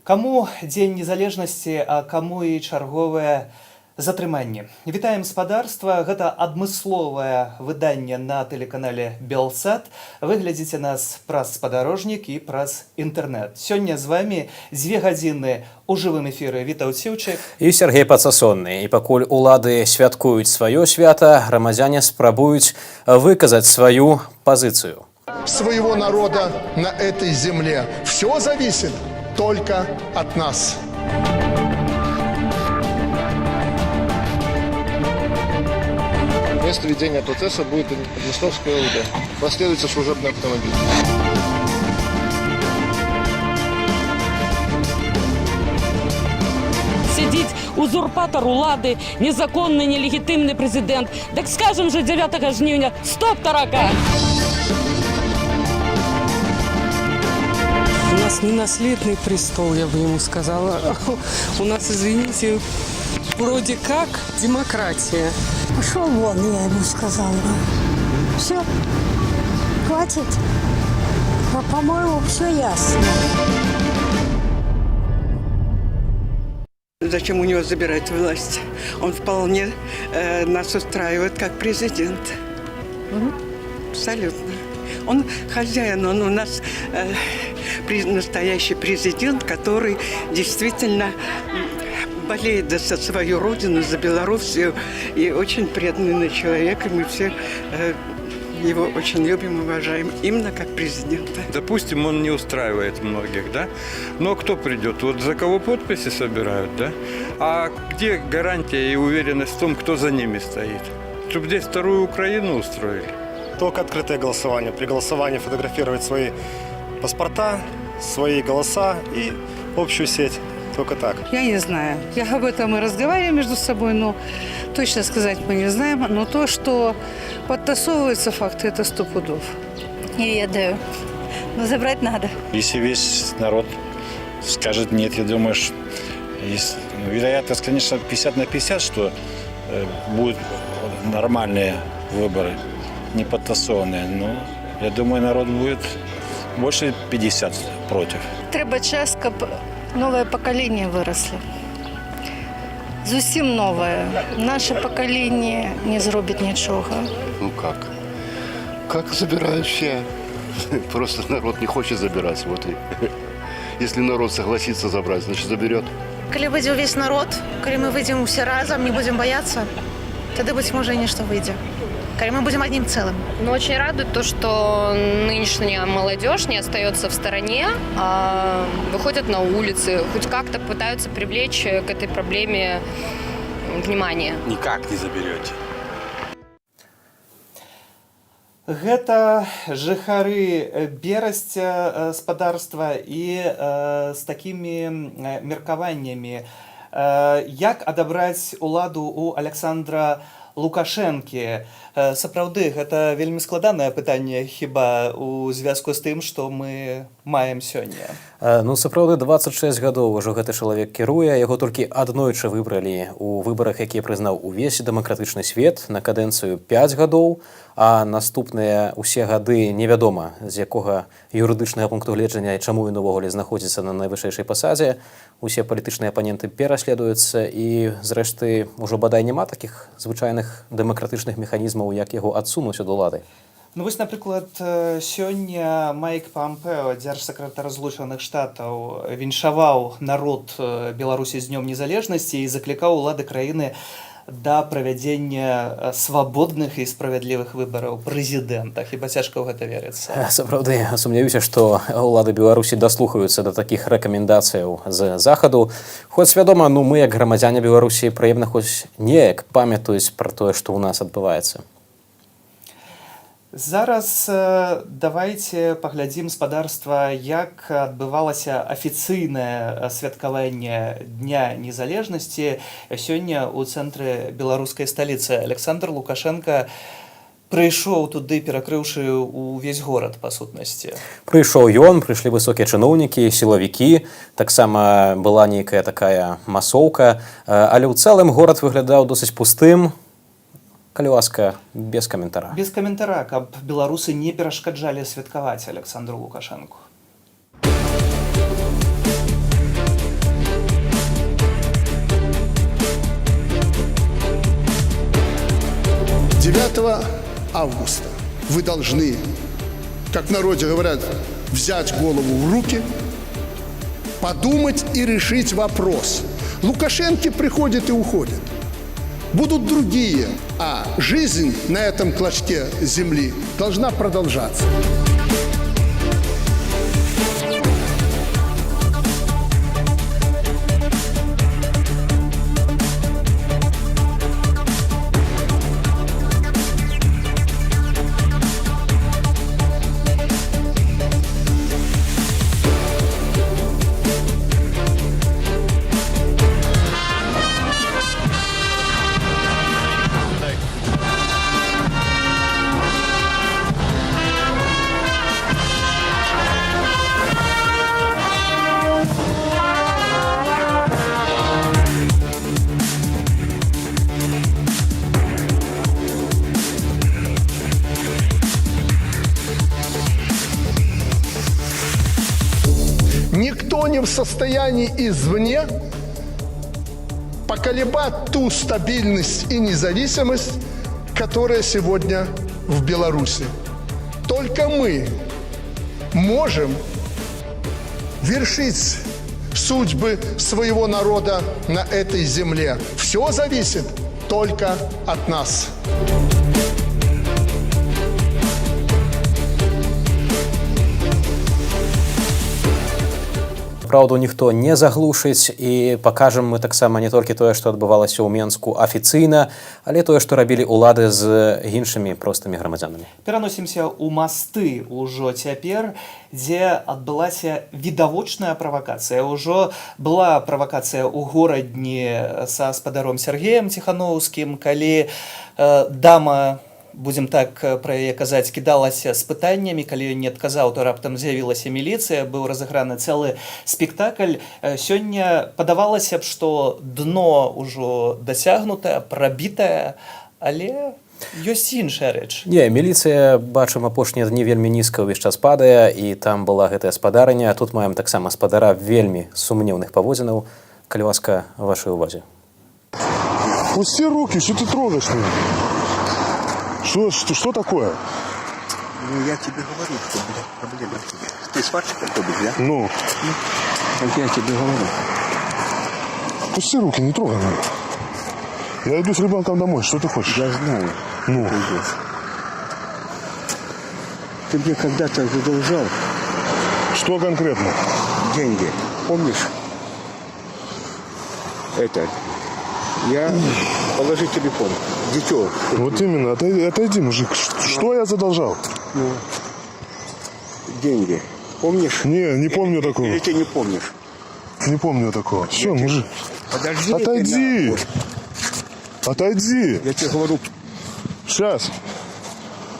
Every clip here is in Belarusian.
Каму Дзень незалежнасці, а каму і чарговае затрыманне. Вітаем спадарства, гэта адмысловае выданне на тэлеканале Белсат. Вы глядзіце нас праз спадарожнік і праз інтэрнэт. Сёння з вами 2 гадзіны у жывым эфіры Вітаў Ціўчык і Сергей Пацасонны. І пакуль улады святкуюць сваё свята, грамадзяне спрабуюць выказаць сваю пазіцыю. Своего народа на этой земле. Все зависит только от нас. Место ведения процесса будет Приднестровская ОУД. Последуется служебный автомобиль. Сидит узурпатор улады, незаконный, нелегитимный президент. Так скажем же 9 жнивня, стоп, тарака! У нас ненаследный престол, я бы ему сказала. У нас, извините, вроде как демократия. Пошел вон, я ему сказала. Все, хватит. По-моему, все ясно. Зачем у него забирать власть? Он вполне нас устраивает как президент. Абсолютно. Он хозяин, он у нас настоящий президент, который действительно болеет за свою родину, за Белоруссию, и очень преданный человек, и мы все его очень любим, уважаем, именно как президента. Допустим, он не устраивает многих, да? Но кто придет? Вот за кого подписи собирают, да? А где гарантия и уверенность в том, кто за ними стоит? Чтобы здесь вторую Украину устроили? Только открытое голосование. При голосовании фотографировать свои паспорта, свои голоса и общую сеть. Только так. Я не знаю. Я об этом и разговариваю между собой, но точно сказать мы не знаем. Но то, что подтасовываются факты, это 100 пудов. Не ведаю. Но забрать надо. Если весь народ скажет нет, я думаю, что вероятность, конечно, 50 на 50, что будут нормальные выборы, не подтасованные. Но я думаю, народ будет больше 50 против. Треба час, щоб нове покоління виросло. Зовсім нове. Наше покоління не зробить нічого. Ну как? Как забирают все? Просто народ не хочет забирать. Вот и. Если народ согласится забрать, значит заберет. Коли вийде весь народ, коли ми вийдемо всі разом, не будемо боятися, тоді, быть може, і нічого вийде. Коли мы будем одним целым. Но очень радует то, что нынешняя молодежь не остается в стороне, а выходят на улицы, хоть как-то пытаются привлечь к этой проблеме внимание. Никак не заберете. Гэта жыхары Берасця спадарства і з такімі меркаваннямі. Як адабраць уладу у Александра Лукашэнкі? Сапраўды, гэта вельмі складанае пытанне, хіба у звязку з тым, што мы маем сёння. Ну, сапраўды, 26 гадоў ужо гэты чалавек кіруе, яго толькі аднойчы выбралі у выбарах, якія прызнаў увесь дэмакратычны свет на кадэнцыю 5 гадоў, а наступныя ўсе гады невядома, з якога юрыдычнага пункту гледжання і чаму ён увогуле знаходзіцца на найвышэйшай пасадзе. Усе палітычныя апаненты пераследуюцца і, зрэшты, ужо бадай няма такіх звычайных дэмакратычных механізмаў, як яго адсунуць ад улады. Ну вось, напрыклад, сёння Майк Пампео, дзяржсакратар Злучаных Штатаў, віншаваў народ Беларусі з днём незалежнасці і заклікаў улады краіны да правядзення свабодных і справядлівых выбараў прэзідэнта. Хіба цяжка ў гэта верыцца? Сапраўды, сумняваюся, што улады Беларусі даслухаюцца да такіх рэкамендацыяў з захаду. Хоць вядома, мы, як грамадзяне Беларусі, прыемна хоць неяк памятаюць пра тое, што ў нас адбываецца. Зараз давайте паглядзім спадарства, як адбывалася афіцыйнае святкаванне Дня незалежнасці сёння ў цэнтры беларускай сталіцы. Александр Лукашенко прыйшоў туды, перакрыўшы увесь горад, па сутнасці. Прыйшоў ён, прыйшлі высокія чыноўнікі, сілавікі, таксама была нейкая такая масоўка, але ў цэлым горад выглядаў досыць пустым. Калі ласка, без каментара. Без каментара, каб беларусы не перашкаджалі святкаваць Александру Лукашэнку. 9 августа вы должны, как в народе говорят, взять голову в руки, подумать и решить вопрос. Лукашенко приходит и уходит. Будут другие, а жизнь на этом клочке земли должна продолжаться. Никто не в состоянии извне поколебать ту стабильность и независимость, которая сегодня в Беларуси. Только мы можем вершить судьбы своего народа на этой земле. Все зависит только от нас. Праўду ніхто не заглушыць, і пакажам мы таксама не толькі тое, што адбывалася ў Менску афіцыйна, але тое, што рабілі ўлады з іншымі простымі грамадзянамі. Пераносімся ў масты ўжо цяпер, дзе адбылася відавочная правакацыя. Ўжо была правакацыя ў горадні са спадаром Сергеем Ціханоўскім, калі дама, будем так пра яе казаць, кідалася з пытаннямі, калі ён не адказаў, то раптам з'явілася міліцыя, быў разыграны цэлы спектакль. Сёння падавалася б, што дно ўжо дасягнутае, прабітае, але ёсць іншая рэч. Не, міліцыя, бачым, апошнія дні вельмі нізка ўвесь час падае, і там была гэтая спадарыня. Тут маем таксама спадара вельмі сумнеўных паводзінаў. Калі ласка, вашай увазе. Пусти руки, что ты трогаешь меня? Что такое? Ну, я тебе говорю, что, блядь, проблема. Ты сварщик какой-то, да? Ну? Как я тебе говорю. Пусти руки, не трогай меня. Я иду с ребенком домой, что ты хочешь? Я знаю, ну? Ты идешь. Ты мне когда-то задолжал. Что конкретно? Деньги. Помнишь? Это... Я положи телефон. Дитё. Вот именно. Отойди, мужик. Что я задолжал? Ну, деньги. Помнишь? Не помню такого. Или ты не помнишь? Не помню такого. Все, мужик. Подожди. Отойди. Отойди. Я тебе говорю. Сейчас.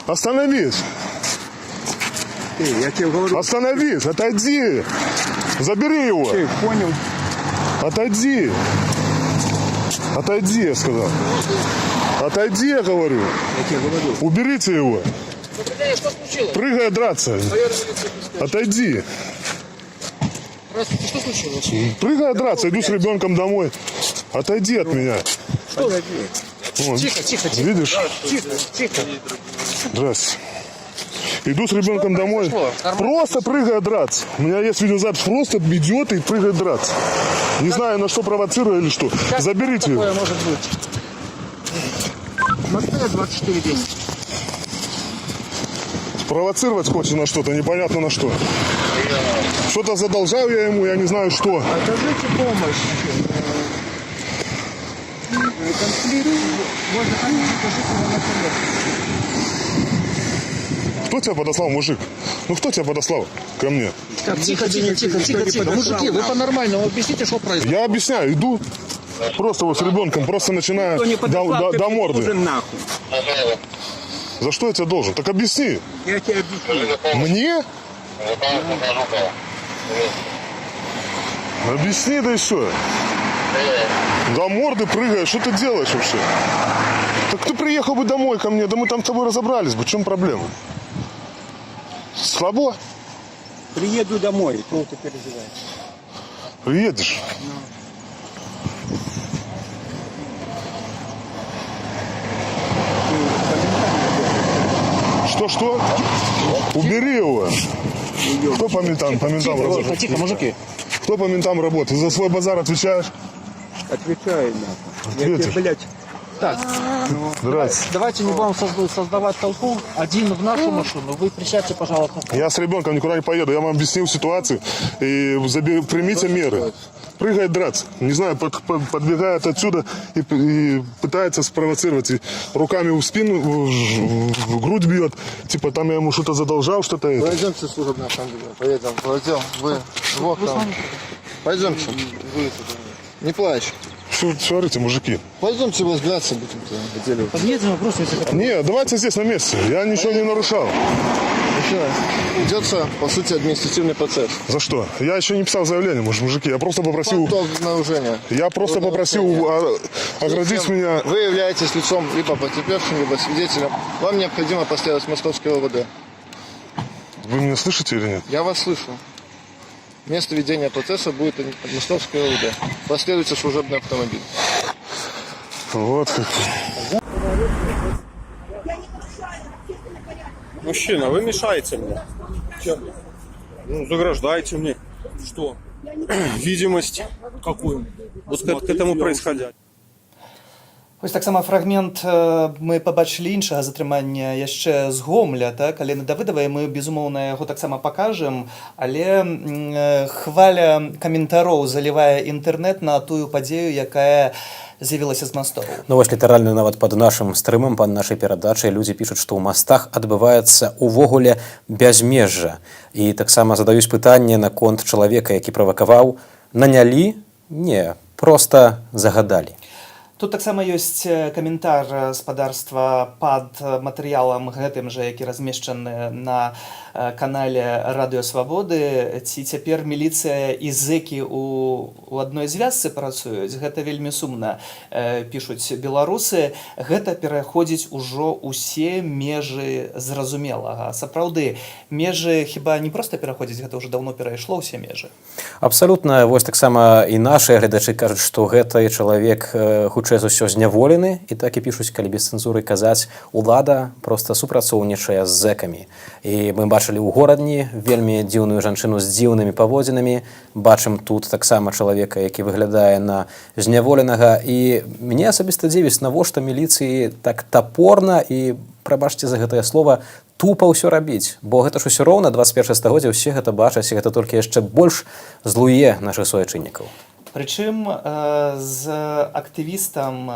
Остановись. Я тебе говорю. Остановись. Отойди. Забери его. Ты понял? Отойди. Отойди, я сказал. Отойди, я говорю. Я тебе говорю. Уберите его. Что случилось? Прыгай драться. Отойди. Что случилось? Прыгай драться. Иду с ребенком домой. Отойди от меня. Подойди. Вот. Тихо. Видишь? Тихо. Здрасте. Иду с ребенком домой. Просто прыгай драться. У меня есть видеозапись. Просто идет и прыгает драться. Не знаю, на что провоцирую или что. Заберите его. Такое может быть? Москва 24-10. Провоцировать хочет на что-то, непонятно на что. Что-то задолжал я ему, я не знаю что. Окажите помощь. Можно покажите на Кто тебя подослал, мужик? Ну кто тебя подослал ко мне? Так, тихо. Мужики, вы по-нормальному объясните, что происходит. Я объясняю, иду просто вот с ребенком, просто начинаю до морды. Нахуй. За что я тебе должен? Так объясни. Я тебе объясню. Мне? Объясни, да и все. До морды прыгаешь, что ты делаешь вообще? Так ты приехал бы домой ко мне, да мы там с тобой разобрались бы, в чем проблема? Слабо? Приеду домой, чего ты переживаешь? Приедешь? Ты Что? Убери его. Кто по ментам работает? Тихо, мужики. Кто по ментам работает? За свой базар отвечаешь? Отвечаю, нахуй. Я тебе, блядь. Так, Здрасте. давайте не будем создавать толпу. Один в нашу машину. Вы присядьте, пожалуйста. Я с ребенком никуда не поеду. Я вам объяснил ситуацию. И примите меры. Прыгает драться. Не знаю, подбегает отсюда и пытается спровоцировать. И руками в спину, в грудь бьет. Типа там я ему что-то задолжал, что-то это. Пойдемте в служебную автомобиль. Пойдем. Вы вот там. Пойдемте. Не плачь. Смотрите, мужики. Пойдемте разбираться будем. Подъедем, вопрос, если хотите. Не, давайте здесь на месте. Я ничего не нарушал. Еще раз. Ведется, по сути, административный процесс. За что? Я еще не писал заявление, мужики. Я просто попросил... Нарушение. Я просто попросил оградить меня... Вы являетесь лицом либо потерпевшим, либо свидетелем. Вам необходимо последовать в Московское ОВД. Вы меня слышите или нет? Я вас слышу. Место ведения процесса будет Московское ОВД. Последуйте служебный автомобиль. Вот как. Мужчина, вы мешаете мне. Ну, заграждаете мне. Что? Видимость. Какую? Вот к этому происходящему. Ось так само фрагмент мы побачили іншага затрымання яшчэ з Гомля, так, Алены Давыдавай, мы, безумоўна, яго таксама пакажам, але хваля каментароў залівае інтэрнэт на тую падзею, якая з'явілася з мастоў. Ну вось літаральна нават пад нашым стрымам, пад нашай перадачай людзі пішуць, што ў мастах адбываецца увогуле бязмежжа. І таксама задаюць пытанне наконт чалавека, які правакаваў. Нанялі? Не, проста загадалі. Тут таксама ёсць каментар спадарства пад матэрыялам гэтым жа, які размешчаны на канале Радыё Свабоды. Ці цяпер міліцыя і зэкі у адной звязцы працуюць? Гэта вельмі сумна, пішуць беларусы. Гэта пераходзіць ужо ўсе межы зразумелага. Сапраўды, межы хіба не проста пераходзіць, гэта ўжо даўно перайшло ўсе межы. Абсалютна, вось таксама і нашыя гледачы кажуць, што гэты чалавек хутчэй за ўсё зняволены, і так і пішуць, калі без цэнзуры казаць, улада проста супрацоўнічае з зэкамі. І мы бачылі ў горадні вельмі дзіўную жанчыну з дзіўнымі паводзінамі, бачым тут таксама чалавека, які выглядае на зняволенага, і мне асабіста дзівіць, навошта міліцыі так тапорна і, прабачце за гэтае слова, тупа ўсё рабіць, бо гэта ж усё роўна 21 стагоддзя, усе гэта бачаць, і гэта толькі яшчэ больш злуе нашых суайчыннікаў. Прычым з актывістам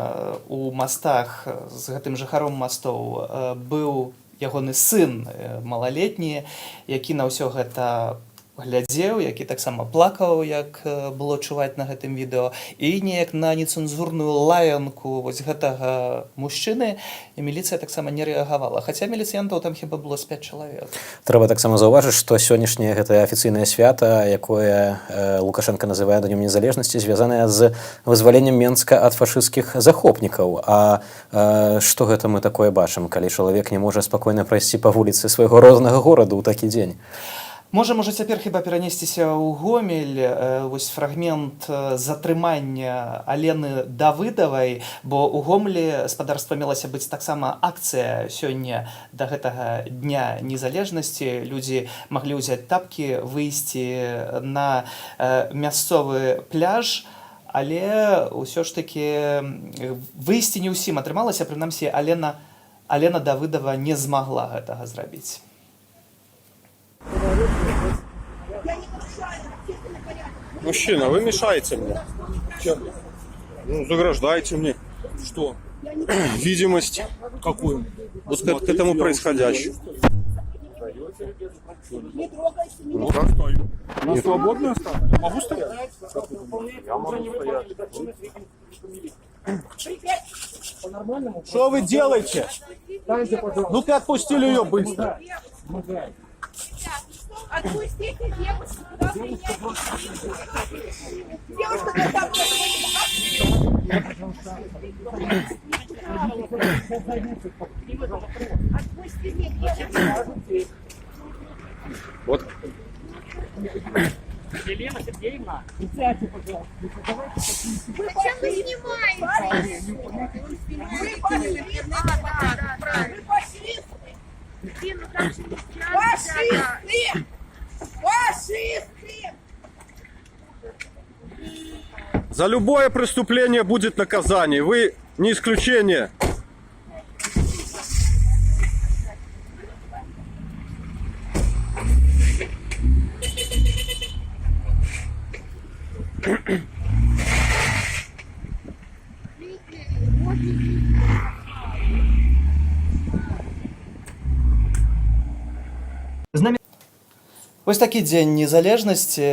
у мастах, з гэтым жыхаром мастоў быў ягоны сын малалетні, які на ўсё гэта глядзеў, які таксама плакаў, як было чуваць на гэтым відэо, і неяк на нецэнзурную лаянку вось гэтага мужчыны міліцыя таксама не рэагавала. Хаця міліцыянтаў там хіба было з 5 чалавек. Трэба таксама заўважыць, што сённяшняе гэтае афіцыйнае свята, якое Лукашенко называе Днём незалежнасці, звязанае з вызваленнем Менска ад фашысцкіх захопнікаў. А што гэта мы такое бачым, калі чалавек не можа спакойна прайсці па вуліцы свайго роднага гораду ў такі дзень? Можа цяпер хіба перанесціся ў Гомель, вось фрагмент затрымання Алены Давыдавай, бо ў Гомлі спадарства мелася быць таксама акцыя сёння да гэтага Дня незалежнасці. Людзі маглі ўзяць тапкі, выйсці на мясцовы пляж, але ўсё ж такі выйсці не ўсім атрымалася, прынамсі Алена Давыдава не змагла гэтага зрабіць. Мужчина, вы мешаете мне. Ну, заграждаете мне. Что? Видимость. Какую? Вот к этому происходящему. Ну, как стою? На свободную оставлю? Я могу стоять? Я могу стоять. Что вы делаете? Ну-ка отпустили ее быстро. Отпустите девушку, куда вы девушка должна отпустите девушку. Вот. Елена Сергеевна, присядьте, пожалуйста. Зачем вы снимаете? Вы пошли. Фашисты! Фашисты! За любое преступление будет наказание. Вы не исключение. Вось такі дзень незалежнасці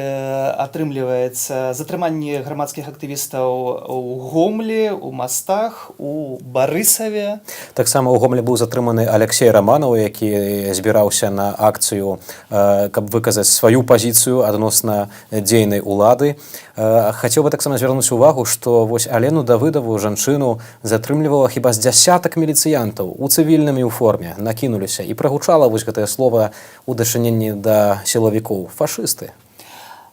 атрымліваецца затрыманне грамадскіх актывістаў у Гомлі, у Мастах, у Барысаве. Таксама ў Гомлі быў затрыманы Алексей Раманаў, які збіраўся на акцыю, каб выказаць сваю пазіцыю адносна дзейнай улады. Хацеў бы таксама звярнуць увагу, што вось Алену Давыдаву, жанчыну, затрымлівала хіба з дзясятак міліцыянтаў у цывільным і ў форме, накінуліся і прагучала вось гэтае слова ў дачыненні да сілавікоў фашысты.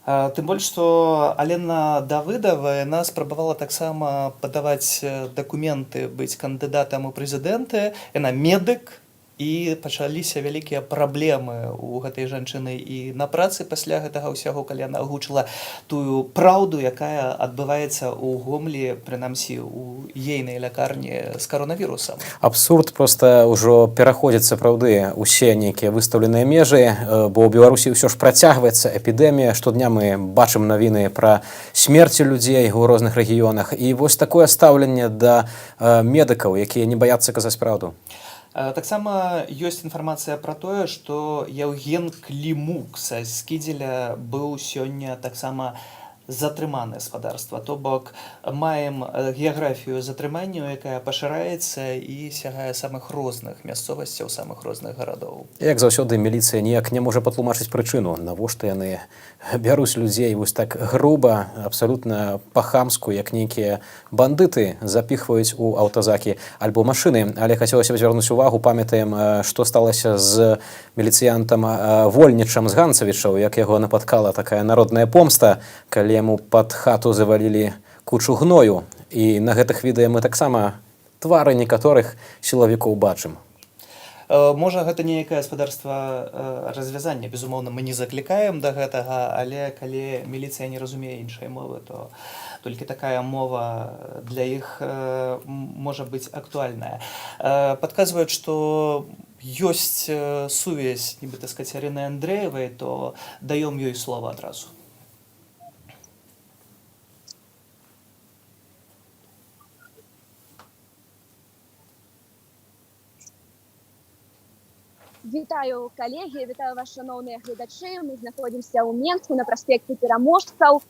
Тым больш, што Алена Давыдава яна спрабавала таксама падаваць дакументы, быць кандыдатам у прэзідэнты, яна медык, і пачаліся вялікія праблемы ў гэтай жанчыны і на працы пасля гэтага ўсяго, калі яна агучыла тую праўду, якая адбываецца ў Гомлі, прынамсі ў ейнай лякарні з каронавірусам. Абсурд проста ўжо пераходзіць сапраўды ўсе нейкія выстаўленыя межы, бо ў Беларусі ўсё ж працягваецца эпідэмія. Штодня мы бачым навіны пра смерці людзей у розных рэгіёнах. І вось такое стаўленне да медыкаў, якія не баяцца казаць праўду. Таксама ёсць інфармацыя пра тое, што Яўген Клімук са Скідзеля быў сёння таксама затрыманы спадарства. То бок маем геаграфію затрыманняў, якая пашыраецца і сягае самых розных мясцовасцяў, самых розных гарадоў. Як заўсёды, міліцыя ніяк не можа патлумачыць прычыну, навошта яны бяруць людзей вось так груба, абсалютна па-хамску, як нейкія бандыты запіхваюць у аўтазакі альбо машыны. Але хацелася б звярнуць увагу, памятаем, што сталася з міліцыянтам Вольнічам з Ганцавічаў, як яго напаткала такая народная помста, калі яму пад хату завалілі кучу гною. І на гэтых відэа мы таксама твары некаторых сілавікоў бачым. Можа, гэта нейкае гаспадарства развязання. Безумоўна, мы не заклікаем да гэтага, але калі міліцыя не разумее іншай мовы, то толькі такая мова для іх можа быць актуальная. Падказваюць, што ёсць сувязь, нібыта з Кацярынай Андрэевай, то даём ёй слова адразу. Вітаю, калегі, вітаю вас, шановныя гледачы. Мы знаходзімся ў Менску на праспекце Пераможцаў.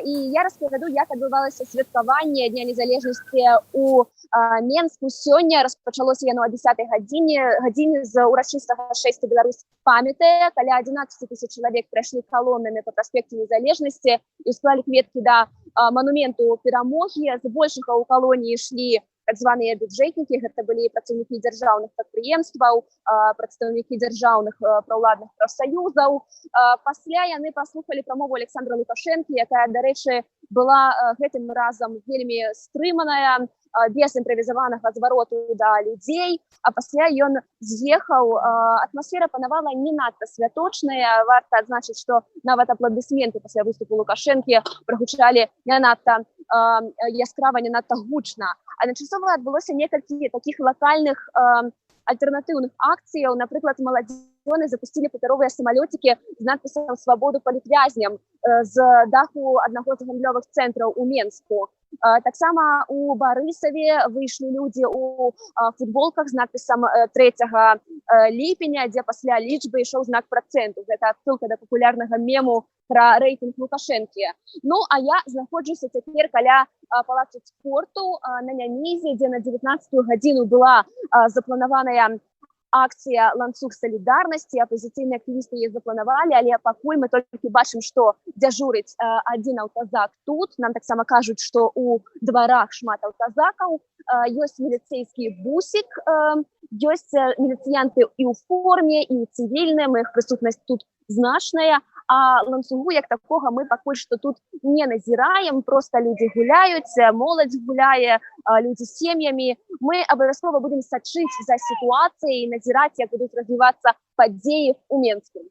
І я распавяду, як адбывалася святкаванне Дня незалежнасці ў Менску. Сёння распачалося яно о 10 гадзіне з урачыстага шэсця «Беларусь памятае». Каля 11 000 чалавек прайшлі калонамі па праспекце незалежнасці і склалі кветкі да манументу перамогі. Збольшага ў калоніі ішлі так званыя бюджэтнікі, гэта былі працаўнікі дзяржаўных прадпрыемстваў, прадстаўнікі дзяржаўных праўладных прафсаюзаў. Пасля яны паслухалі прамову Александра Лукашэнкі, якая, дарэчы, была гэтым разам вельмі стрыманая, без імправізаванага звароту да людзей, а пасля ён з'ехаў. Атмасфера панавала не надта святочная. Варта адзначыць, што нават апладысменты пасля выступу Лукашэнкі прагучалі не надта яскрава, не надта гучна. Адначасова адбылося некалькі такіх лакальных альтэрнатыўных акцыяў. Напрыклад, маладзёны запусцілі папяровыя самалёцікі з надпісам «Свабоду палітвязням» з даху аднаго з гандлёвых цэнтраў у Менску. Таксама у Барысаве выйшлі людзі ў футболках з надпісам 3 ліпеня, дзе пасля лічбы ішоў знак працэнту. Гэта адсылка да папулярнага мему пра рэйтынг Лукашэнкі. Ну, а я знаходжуся цяпер каля палацу спорту на Нямізе, дзе на 19-ю гадзіну была запланаваная акцыя «Ланцуг салідарнасці». Апазіцыйныя актывісты яе запланавалі, але пакуль мы толькі бачым, што дзяжурыць адзін аўтазак тут. Нам таксама кажуць, што ў дварах шмат аўтазакаў. Ёсць міліцэйскі бусік, ёсць міліцыянты і ў форме, і ў цывільным. Іх прысутнасць тут значная, а ланцугу як такога мы пакуль што тут не назіраем, проста людзі гуляюць, моладзь гуляе, людзі з сем'ямі. Мы абавязкова будзем сачыць за сітуацыяй, назіраць, як будуць развівацца падзеі ў Менску.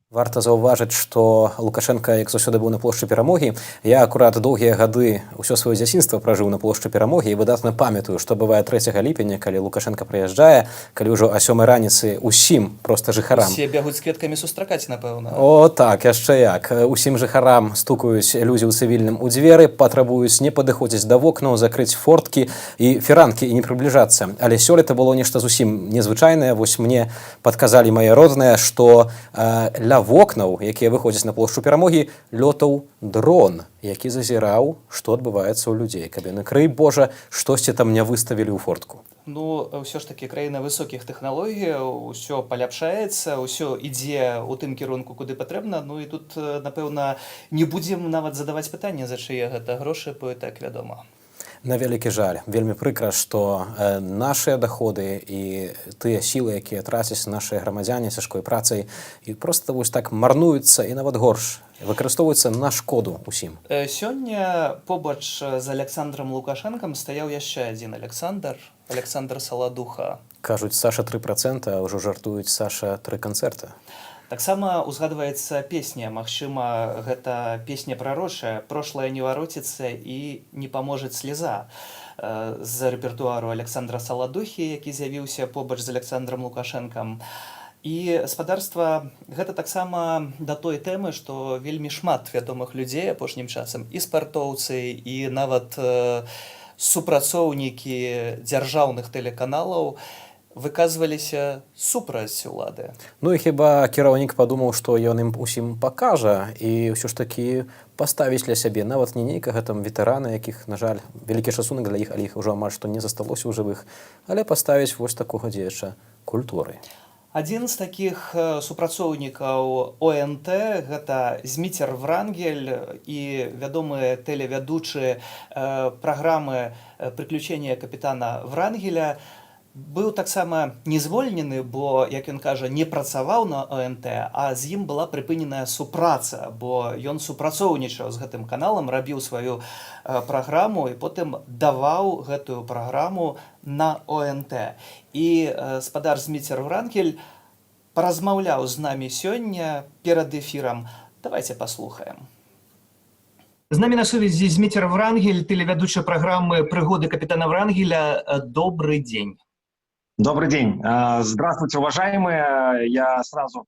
Варта заўважыць, што Лукашенка, як заўсёды, быў на плошчы Перамогі. Я акурат доўгія гады ўсё сваё дзяцінства пражыў на плошчы Перамогі і выдатна памятаю, што бывае 3 ліпеня, калі Лукашенка прыязджае, калі ўжо о 7 раніцы усім проста жыхарам. Усе бягуць з кветкамі сустракаць, напэўна. О, так, яшчэ як. Усім жыхарам стукаюць людзі ў цывільным у дзверы, патрабуюць не падыходзіць да вокнаў, закрыць форткі і фіранкі і не прыбліжацца. Але сёлета было нешта зусім незвычайнае. Вось мне падказалі мае родныя, што ля вокнаў, якія выходзяць на плошчу Перамогі, лётаў дрон, які зазіраў, што адбываецца ў людзей. Каб яны, крый Божа, штосьці там не выставілі ў фортку. Ну, ўсё ж такі краіна высокіх тэхналогій, усё паляпшаецца, ўсё ідзе ў тым кірунку, куды патрэбна. Ну і тут, напэўна, не будзем нават задаваць пытанне, за чые гэта грошы, бо і так вядома. На вялікі жаль, вельмі прыкра, што нашыя даходы і тыя сілы, якія трацяць нашыя грамадзяне цяжкой працай, і проста вось так марнуюцца і нават горш, выкарыстоўваюцца на шкоду ўсім. Сёння побач з Александром Лукашенкам стаяў яшчэ адзін Александр Саладуха. Кажуць, Саша 3%, а ўжо жартуюць Саша 3 канцэрта. Таксама узгадваецца песня, магчыма, гэта песня прарочая, прошлое не вароціцца і не паможа слеза, з рэпертуару Александра Саладухі, які з'явіўся побач з Александром Лукашенкам. І спадарства, гэта таксама да той тэмы, што вельмі шмат вядомых людзей апошнім часам, і спартоўцы, і нават супрацоўнікі дзяржаўных тэлеканалаў выказваліся супраць улады. Ну і хіба кіраўнік падумаў, што ён ім усім пакажа і ўсё ж такі паставіць для сябе нават не нейкага там ветэрана, якіх, на жаль, вялікі часунак для іх, але іх ужо амаль што не засталося ў жывых, але паставіць вось такога дзеяча культуры. Адзін з такіх супрацоўнікаў ОНТ гэта Зміцер Врангель і вядомы тэлевядучы праграмы «Приключения капітана Врангеля». Быў таксама не звольнены, бо, як ён кажа, не працаваў на ОНТ, а з ім была прыпыненая супраца, бо ён супрацоўнічаў з гэтым каналам, рабіў сваю праграму і потым даваў гэтую праграму на ОНТ. І спадар Зміцер Врангель паразмаўляў з намі сёння перад эфірам. Давайте паслухаем. З намі на сувязі Зміцер Врангель, тэлевядучы праграмы «Прыгоды капитана Врангеля». Добрый день. Добрый день. Здравствуйте, уважаемые. Я сразу,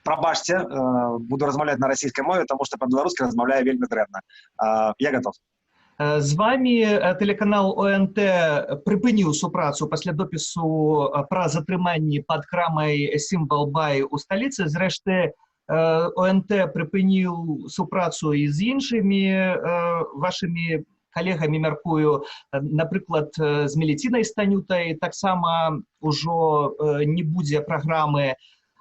пробачьте, буду размовлять на российской мове, потому что по-белорусски размовляю вельми древно. Я готов. З вами телеканал ОНТ припиніў супрацу пасля допісу пра затрыманні пад крамай Сімбал-Бай у сталіцы. Зрэшты, ОНТ припыніў супрацу і з іншымі вашымі калегамі, мяркую, напрыклад, з Меліцінай Станютай таксама ўжо не будзе праграмы.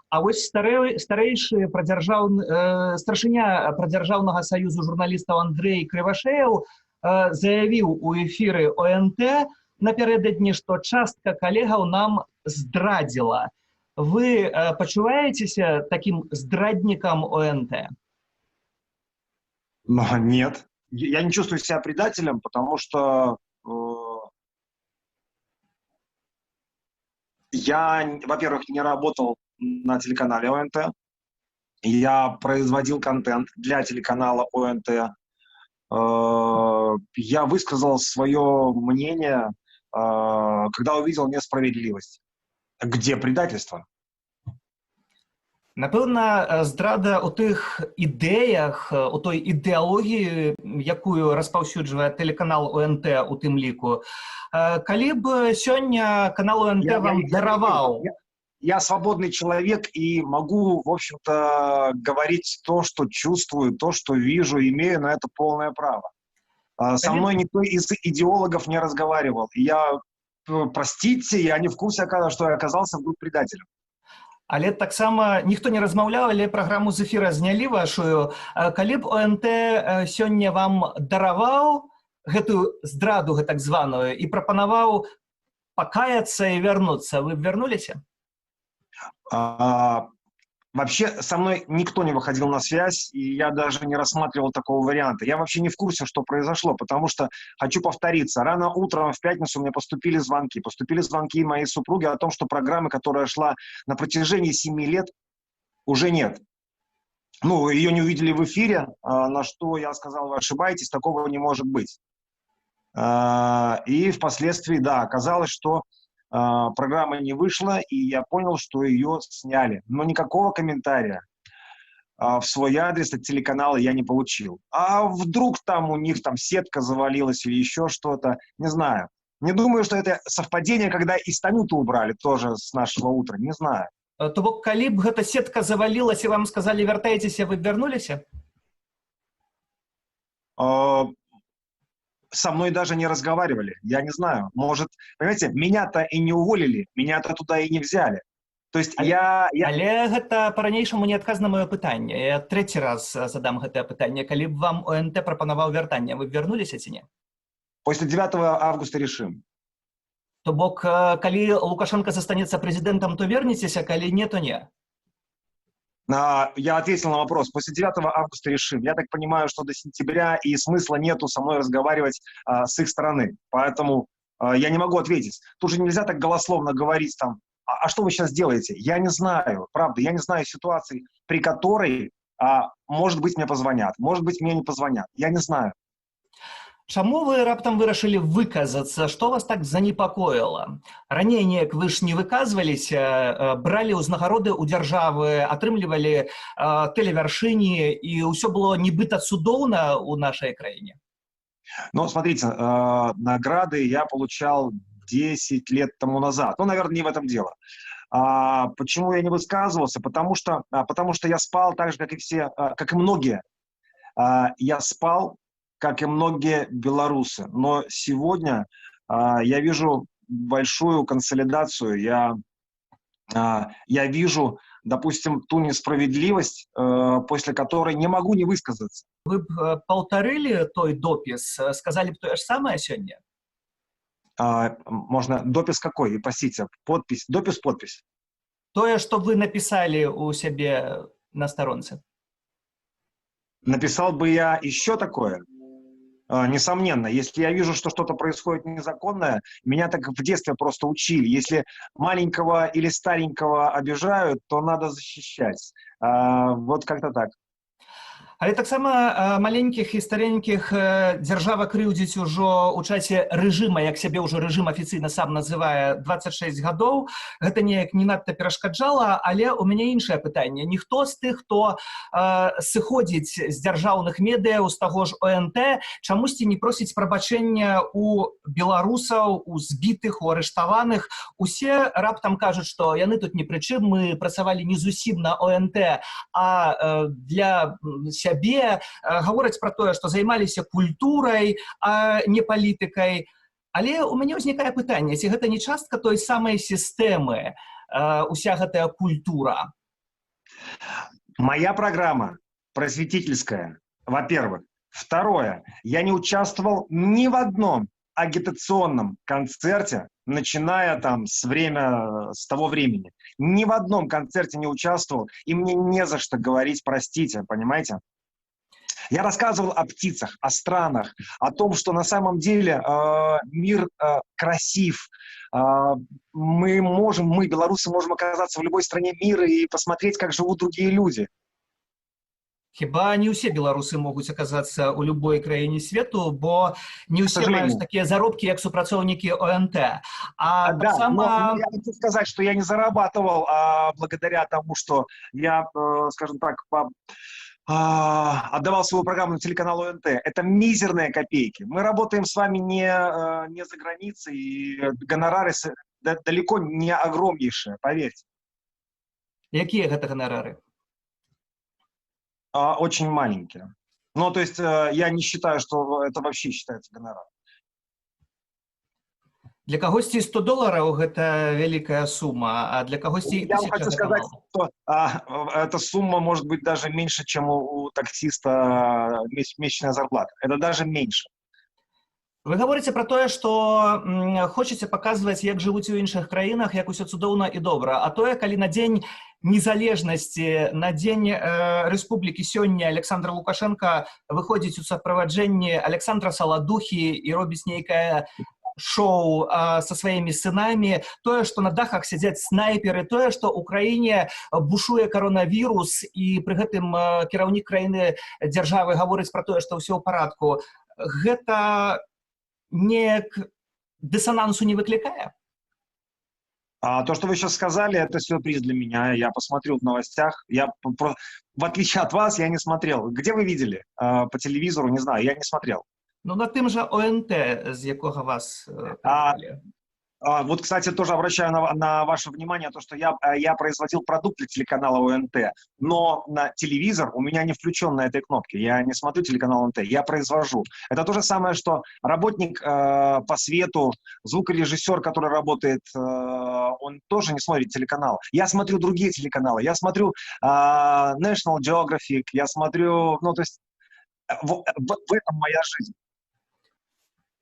А вось старэйшы старшыня прадзяржаўнага саюзу журналістаў Андрэй Крывашеў заявіў у эфіры ОНТ напярэдадні, што частка калегаў нам здрадзіла. Вы пачуваецеся таким здрадником ОНТ? Нет. Я не чувствую себя предателем, потому что я, во-первых, не работал на телеканале ОНТ. Я производил контент для телеканала ОНТ. Я высказал свое мнение, когда увидел несправедливость. Где предательство? Напэўна, здрада ў тых ідэях, у той ідэалогіі, якую распаўсюджвае тэлеканал ОНТ у тым ліку. Калі б сёння канал ОНТ вам дараваў... Я свободный человек и могу, в общем-то, говорить то, что чувствую, то, что вижу, имею на это полное право. Со мной никто из идеологов не разговаривал. Я, простите, я не в курсе, что я оказался вдруг предателем. Але таксама ніхто не размаўляў, але праграму з эфіра знялі вашую. Калі б ОНТ сёння вам дараваў гэтую здраду, так званую, і прапанаваў покаяться и вернуться, вы бы вернулись? Вообще со мной никто не выходил на связь, и я даже не рассматривал такого варианта. Я вообще не в курсе, что произошло, потому что, хочу повториться, рано утром в пятницу мне поступили звонки. Поступили звонки моей супруги о том, что программы, которая шла на протяжении 7 лет, уже нет. Ну, ее не увидели в эфире, на что я сказал: вы ошибаетесь, такого не может быть. И впоследствии, да, оказалось, что программа не вышла, и я понял, что ее сняли. Но никакого комментария в свой адрес от телеканала я не получил. А вдруг там у них там сетка завалилась или еще что-то, не знаю. Не думаю, что это совпадение, когда и Станюту убрали тоже с нашего утра, не знаю. То бок, калі б эта сетка завалилась и вам сказали вертайтесь, вы бы вернулись? Со мной даже не разговаривали, я не знаю. Может, понимаете, меня-то и не уволили, меня-то туда и не взяли. То есть Але гэта по-ранейшаму не адказ на маё пытанне. Я трэці раз задам гэтае пытанне. Калі б вам ОНТ прапанаваў вяртанне, вы б вярнуліся ці не? После 9 августа решим. То бок, калі Лукашенко застанецца прэзідэнтам, то вернецеся, калі не, то не. Я ответил на вопрос. После 9 августа решим. Я так понимаю, что до сентября и смысла нету со мной разговаривать с их стороны. Поэтому я не могу ответить. Тут же нельзя так голословно говорить там: а что вы сейчас делаете? Я не знаю, правда, я не знаю ситуации, при которой, может быть, мне позвонят, может быть, мне не позвонят. Я не знаю. Чаму вы раптам вырашылі выказацца? Што вас так занепакоіла? Раней неяк вы ж не выказваліся, бралі ўзнагароды ў дзяржавы, атрымлівалі тэлевяршыні, і ўсё было нібыта цудоўна ў нашай краіне. Ну, смотрите, награды я получал 10 лет тому назад. Ну, наверное, не в этом дело. Почему я не высказывался? Потому что я спал так же, как и все, как и многие. Я спал, как и многие белорусы. Но сегодня я вижу большую консолидацию, я вижу, допустим, ту несправедливость, после которой не могу не высказаться. Вы б паўтарылі той допіс, сказали б тое ж самае сёння? Можно допис какой? Простите, подпись, допис, подпись. Тое, что вы написали у себе на сторонце. Написал бы я еще такое? Несомненно, если я вижу, что что-то происходит незаконное, меня так в детстве просто учили. Если маленького или старенького обижают, то надо защищать. Вот как-то так. Але таксама маленькіх і старенькіх дзяржава крыўдзіць ужо ў часе рэжыма, як сябе ўжо рэжым афіцыйна сам называе, 26 гадоў. Гэта неяк не надта перашкаджала, але ў мяне іншае пытанне. Ніхто з тых, хто сыходзіць з дзяржаўных медыяў, з таго ж ОНТ, чамусьці не просіць прабачэння у беларусаў, у збітых, у арыштаваных. Усе раптам кажуць, што яны тут ні пры чым, мы працавалі не зусім на ОНТ, а для сябе, гавораць пра тое, што займаліся культурай, а не палітыкай. Але ў мяне ўзнікае пытанне, ці гэта не частка той самай сістэмы, уся гэтая культура? Моя программа просветительская, во-первых. Второе, я не участвовал ни в одном агитационном концерте, начиная там с того времени. Ни в одном концерте не участвовал, и мне не за что говорить, простите, понимаете? Я рассказывал о птицах, о странах, о том, что на самом деле мир красив. Мы, белорусы, можем оказаться в любой стране мира и посмотреть, как живут другие люди. Хіба не ўсе беларусы могуць аказацца ў любой краіне свету, бо не ўсе маюць такія заробкі, як супрацоўнікі ОНТ. Но я хочу сказать, что я не зарабатывал благодаря тому, что я, скажем так, отдавал свою программу на телеканал ОНТ. Это мизерные копейки. Мы работаем с вами не за границей, и гонорары далеко не огромнейшие, поверьте. Какие это гонорары? Очень маленькие. Ну, то есть я не считаю, что это вообще считается гонорар. Для кагосьці $100 гэта вялікая сума, а для кагосьці... Я вам хочу сказать, что эта сумма может быть даже меньше, чем у таксиста месячная зарплата. Это даже меньше. Вы гаворыце пра тое, што хочаце паказваць, як жывуць у іншых краінах, як усё цудоўна і добра. А тое, калі на дзень незалежнасці, на дзень рэспублікі сёння Александр Лукашенко выходзіць у суправаджэнні Александра Саладухі і робіць нейкае шоу со сваімі сынамі, тое, што на дахах сядзяць снайперы, тое, што ў краіне бушуе коронавірус і пры гэтым кіраўнік краіны дзяржавы гаворыць пра тое, што ўсё ў парадку. Гэта неяк диссонансу не выкликая? То, что вы сейчас сказали, это сюрприз для меня. Я посмотрю в новостях. В отличие от вас, я не смотрел. Где вы видели? По телевизору? Не знаю, я не смотрел. Ну, на тым же ОНТ, з якога вас... Вот, кстати, тоже обращаю на ваше внимание, то, что я производил продукт для телеканала ОНТ, но на телевизор у меня не включен на этой кнопке. Я не смотрю телеканал ОНТ, я произвожу. Это то же самое, что работник по свету, звукорежиссер, который работает, он тоже не смотрит телеканал. Я смотрю другие телеканалы. Я смотрю National Geographic, я смотрю... Ну, то есть в этом моя жизнь.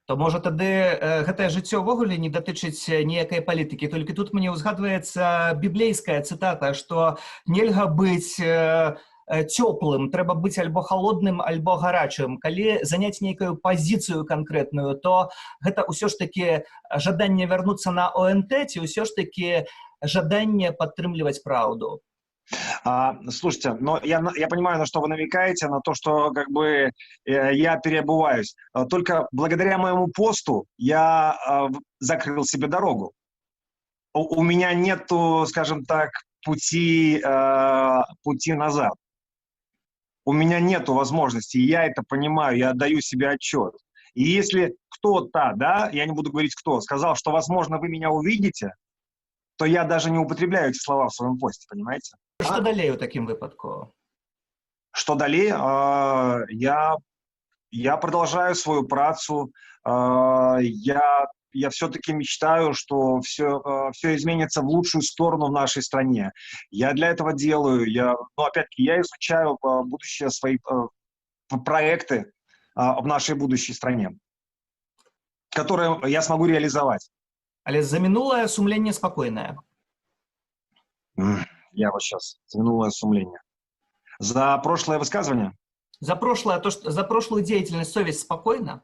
То, можа, тады гэтае жыццё ўвогуле не датычыць ніякай палітыкі. Толькі тут мне ўзгадваецца біблейская цытата, што нельга быць цёплым, трэба быць альбо халодным, альбо гарачым. Калі заняць нейкую пазіцыю канкрэтную, то гэта ўсё ж такі жаданне вярнуцца на ОНТ ці ўсё ж такі жаданне падтрымліваць праўду? Слушайте, но я понимаю, на что вы намекаете, на то, что как бы я переобуваюсь. Только благодаря моему посту я закрыл себе дорогу. У меня нету, скажем так, пути назад. У меня нету возможности, я это понимаю, я отдаю себе отчет. И если кто-то, да, я не буду говорить кто, сказал, что, возможно, вы меня увидите, то я даже не употребляю эти слова в своем посте, понимаете? Што далей у такім выпадку? Что далей? Я продолжаю свою працу. Я все-таки мечтаю, что все изменится в лучшую сторону в нашей стране. Я для этого делаю. Но опять-таки я изучаю будущее, свои проекты в нашей будущей стране, которые я смогу реализовать. Але за минулое сумление спокойное. Я вот сейчас за минулое сумление. За прошлое высказывание? За прошлую деятельность совесть спокойна?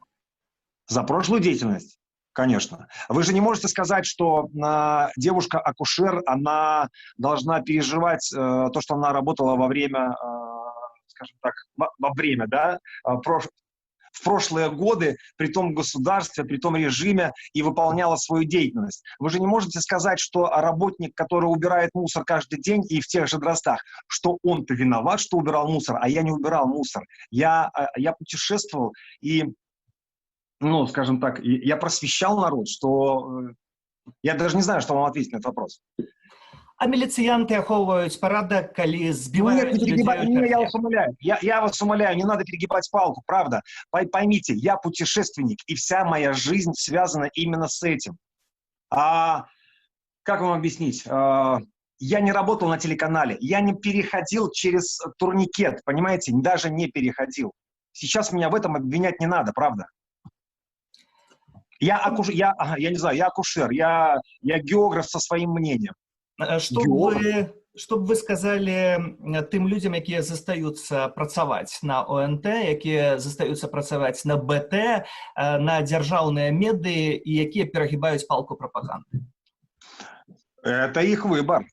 За прошлую деятельность? Конечно. Вы же не можете сказать, что девушка-акушер, она должна переживать то, что она работала во время, скажем так, да, в прошлые годы при том государстве, при том режиме и выполняла свою деятельность. Вы же не можете сказать, что работник, который убирает мусор каждый день и в тех же дростах, что он-то виноват, что убирал мусор, а я не убирал мусор. Я путешествовал и, ну, скажем так, я просвещал народ, что я даже не знаю, что вам ответить на этот вопрос. А милициянты ахоўваюць парадак, калі збіваюць людей? Нет, я вас умоляю. Я вас умоляю, не надо перегибать палку, правда. Поймите, я путешественник, и вся моя жизнь связана именно с этим. Как вам объяснить? Я не работал на телеканале, я не переходил через турникет, понимаете, даже не переходил. Сейчас меня в этом обвинять не надо, правда. Я не знаю, я акушер, я географ со своим мнением. Што б вы сказали тым людзям, якія застаюцца працаваць на ОНТ, якія застаюцца працаваць на БТ, на дзяржаўныя медыі і якія перагибаюць палку прапаганды? Это их выбор.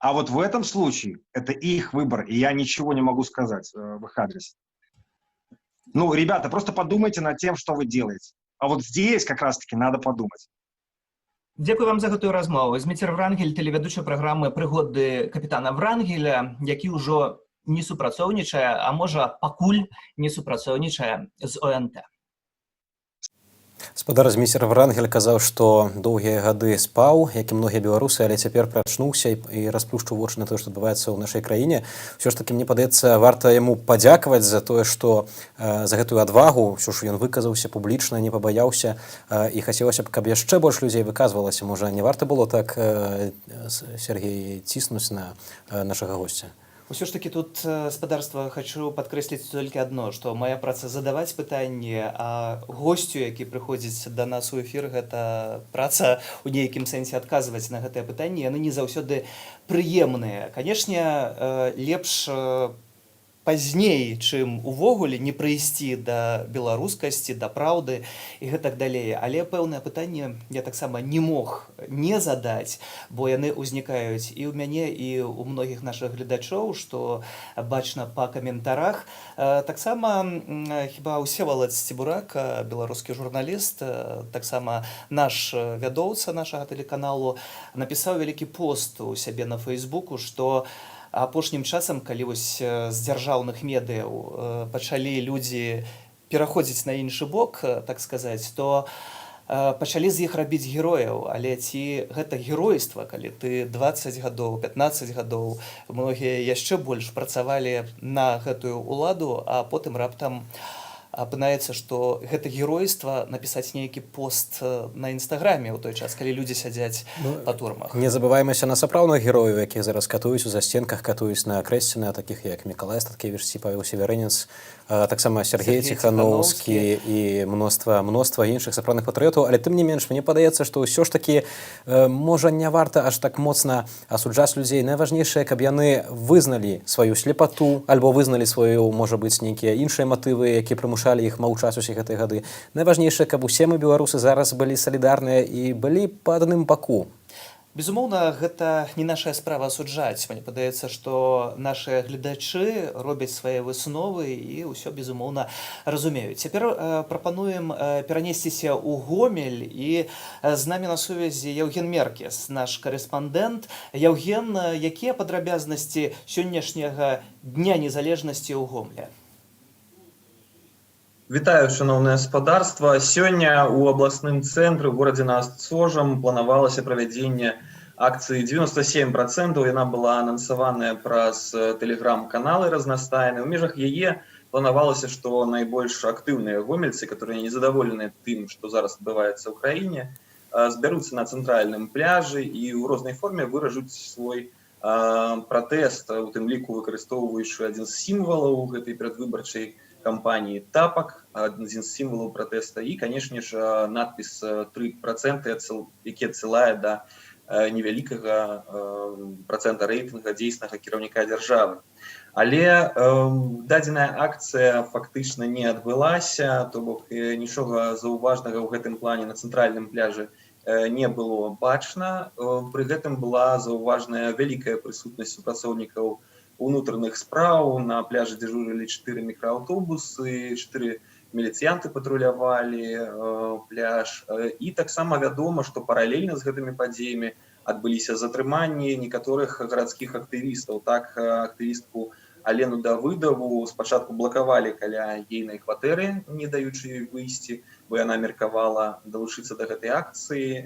А вот в этом случае это их выбор, и я ничего не могу сказать в их адрес. Ну, ребята, просто подумайте над тем, что вы делаете. А вот здесь как раз-таки надо подумать. Дзякуй вам за гэтую размову. Зміцер Врангель, тэлевядучы праграмы «Прыгоды капітана Врангеля», які ўжо не супрацоўнічае, а можа, пакуль не супрацоўнічае з ОНТ. Спадар Зміцер Врангель казаў, што доўгія гады спаў, як і многія беларусы, але цяпер прачнуўся і расплюшчыў вочы на тое, што адбываецца ў нашай краіне. Усё ж такі, мне падаецца, варта яму падзякаваць за тое, што за гэтую адвагу, ўсё ж ён выказаўся публічна, не пабаяўся, і хацелася б, каб яшчэ больш людзей выказвалася. Можа, не варта было так, Сергей, ціснуць на нашага госця? Усё ж таки тут спадарства хочу падкрэсліць толькі адно, што моя праца задаваць пытанні, а госцю, які прыходзіць да нас у эфір, гэта праца у нейкім сэнсе адказваць на гэтыя пытанні, яны не заўсёды прыемныя. Канешне, лепш пазней, чым увогуле не прыйсці да беларускасці, да праўды і гэтак далей. Але пэўныя пытанні я таксама не мог не задаць, бо яны ўзнікаюць і ў мяне, і ў многіх нашых гледачоў, што бачна па каментарах. Таксама хіба Всеволод Сцебурак, беларускі журналіст, таксама наш вядоўца нашага тэлеканалу, напісаў вялікі пост у сябе на Фейсбуку, што апошнім часам, калі вось з дзяржаўных медыяў пачалі людзі пераходзіць на іншы бок, так сказаць, то пачалі з іх рабіць герояў. Але ці гэта геройства, калі ты 20 гадоў, 15 гадоў, многія яшчэ больш працавалі на гэтую ўладу, а потым раптам апынаецца, што гэта геройства напісаць нейкі пост на інстаграме ў той час, калі людзі сядзяць па турмах. Не забываемся на сапраўдных герояў, якіх зараз катуюць у засценках, катуюць на Крэсціна, такіх як Мікалай Статкевіч ці Павел Северынец, таксама Сергей Ціханаўскі і мноства іншых сапраўдных патрыётаў. Але тым не менш, мне падаецца, што ўсё ж такі можа не варта аж так моцна асуджаць людзей. Найважнейшае, каб яны вызналі сваю слепату альбо вызналі сваю, можа быць, нейкія іншыя матывы, якія прымушалі іх маўчаць усе гэтыя гады. Найважнейшае, каб усе мы, беларусы, зараз былі салідарныя і былі па адным баку. Безумоўна, гэта не нашая справа асуджаць. Мне падаецца, што нашыя гледачы робяць свае высновы і ўсё, безумоўна, разумеюць. Цяпер прапануем перанесціся ў Гомель, і з намі на сувязі Яўген Меркес, наш карэспандэнт. Яўген, якія падрабязнасці сённяшняга Дня незалежнасці ў Гомлі? Вітаю, шановное спадарства. Сёння у абласным цэнтры ў горадзе Насцожам планавалася правядзенне акцыі 97%. Яна была анансаваная праз тэлеграм-каналы разнастайныя. У межах яе планавалася, што найбольш актыўныя гомельцы, которые незадаволеныя тым, што зараз адбываецца ў краіне, збяруцца на цэнтральным пляжы і ў рознай форме выражуць свой пратэст, у тым ліку выкарыстоўваючы адзін з сімвалаў гэтай перадвыбарчай кампании тапак, один з сімвалаў пратэста, і, канешне ж, надпіс 3%, які адсылае да невялікага працэнта рэйтынга дзейснага кіраўніка дзяржавы. Але дадзеная акцыя фактычна не адбылася, то бок нічога заўважнага ў гэтым плане на цэнтральным пляжы не было бачна. Пры гэтым была заўважная вялікая прысутнасць супрацоўнікаў унутраных спраў. На пляжы дзяжурылі 4 мікрааўтобусы, 4 міліцыянты патрулявалі пляж. І таксама вядома, што паралельна з гэтымі падзеямі адбыліся затрыманні некаторых гарадскіх актывістаў. Так, актывістку Алену Давыдову спачатку блакавалі каля ейнай кватэры, не даючы ёй выйсці, бо яна меркавала далучыцца да гэтай акцыі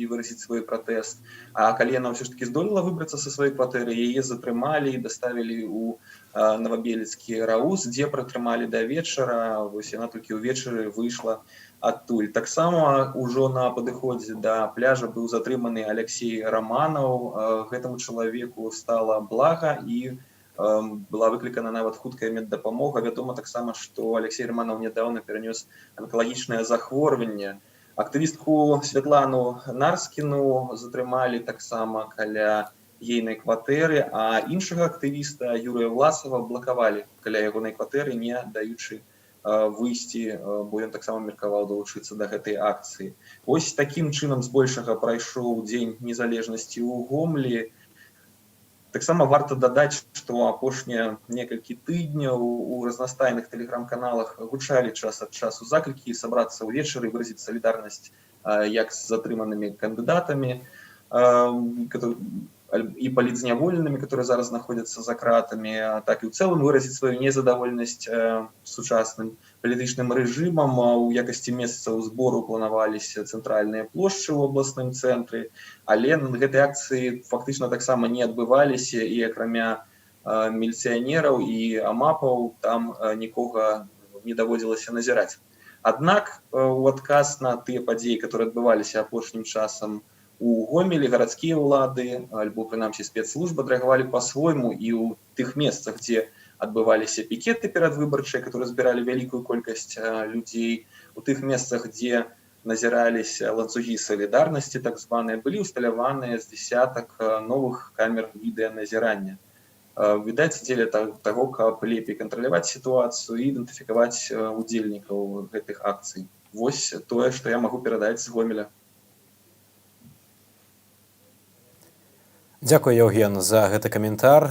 і выразіць свой пратэст. А калі яна ўсё ж такі здолела выбрацца са сваёй кватэры, яе затрымалі і даставілі ў Новабелецкі РАУЗ, дзе пратрымалі да вечара. Вось яна толькі ўвечары выйшла адтуль. Таксама ўжо на падыходзе да пляжа быў затрыманы Алексей Романов. Гэтаму чалавеку стала блага і была выклікана нават хуткая меддапамога. Вядома таксама, што Алексей Романов нядаўна перанёс онкалагічнае захворванне. Актывістку Святлану Нарскіну затрымалі таксама каля ейнай кватэры, а іншага актывіста Юрыя Власова блакавалі каля ягонай кватэры, не даючы выйсці, бо ён таксама меркаваў далучыцца да гэтай акцыі. Вось такім чынам збольшага прайшоў Дзень незалежнасці ў Гомлі. Таксама варта дадаць, што апошнія некалькі тыдняў у разнастайных тэлеграм-каналах гучалі час ад часу заклікі сабрацца ўвечары, выразіць салідарнасць як з затрыманымі кандыдатамі і палітзняволенымі, которые зараз знаходзяцца за кратамі, так і ў цэлым выразіць сваю незадаволенасць сучасным палітычным рэжымам. У якасці месцаў збору планаваліся цэнтральныя плошчы ў абласным цэнтры, але гэтай акцыі фактычна таксама не адбываліся, і акрамя міліцыянераў і амапаў там нікога не даводзілася назіраць. Аднак у адказ на тыя падзеі, которые адбываліся апошнім часам У Гомелі гарадскія ўлады альбо прынамсі спецслужбы адрэагавалі па-свойму, і ў тых месцах, дзе адбываліся пікеты перадвыбарчыя, которые збіралі вялікую колькасць людзей, у тых месцах, дзе назіраліся ланцугі салідарнасці, так званыя, былі ўсталяваныя з десятак новых камер відэаназірання. Відаць, дзеля таго, каб лепей кантраляваць сітуацыю і ідэнтыфікаваць удзельнікаў гэтых акцый. Вось тое, што я магу перадаць з Гомеля. Дзякуй, Еўген, за гэты каментар,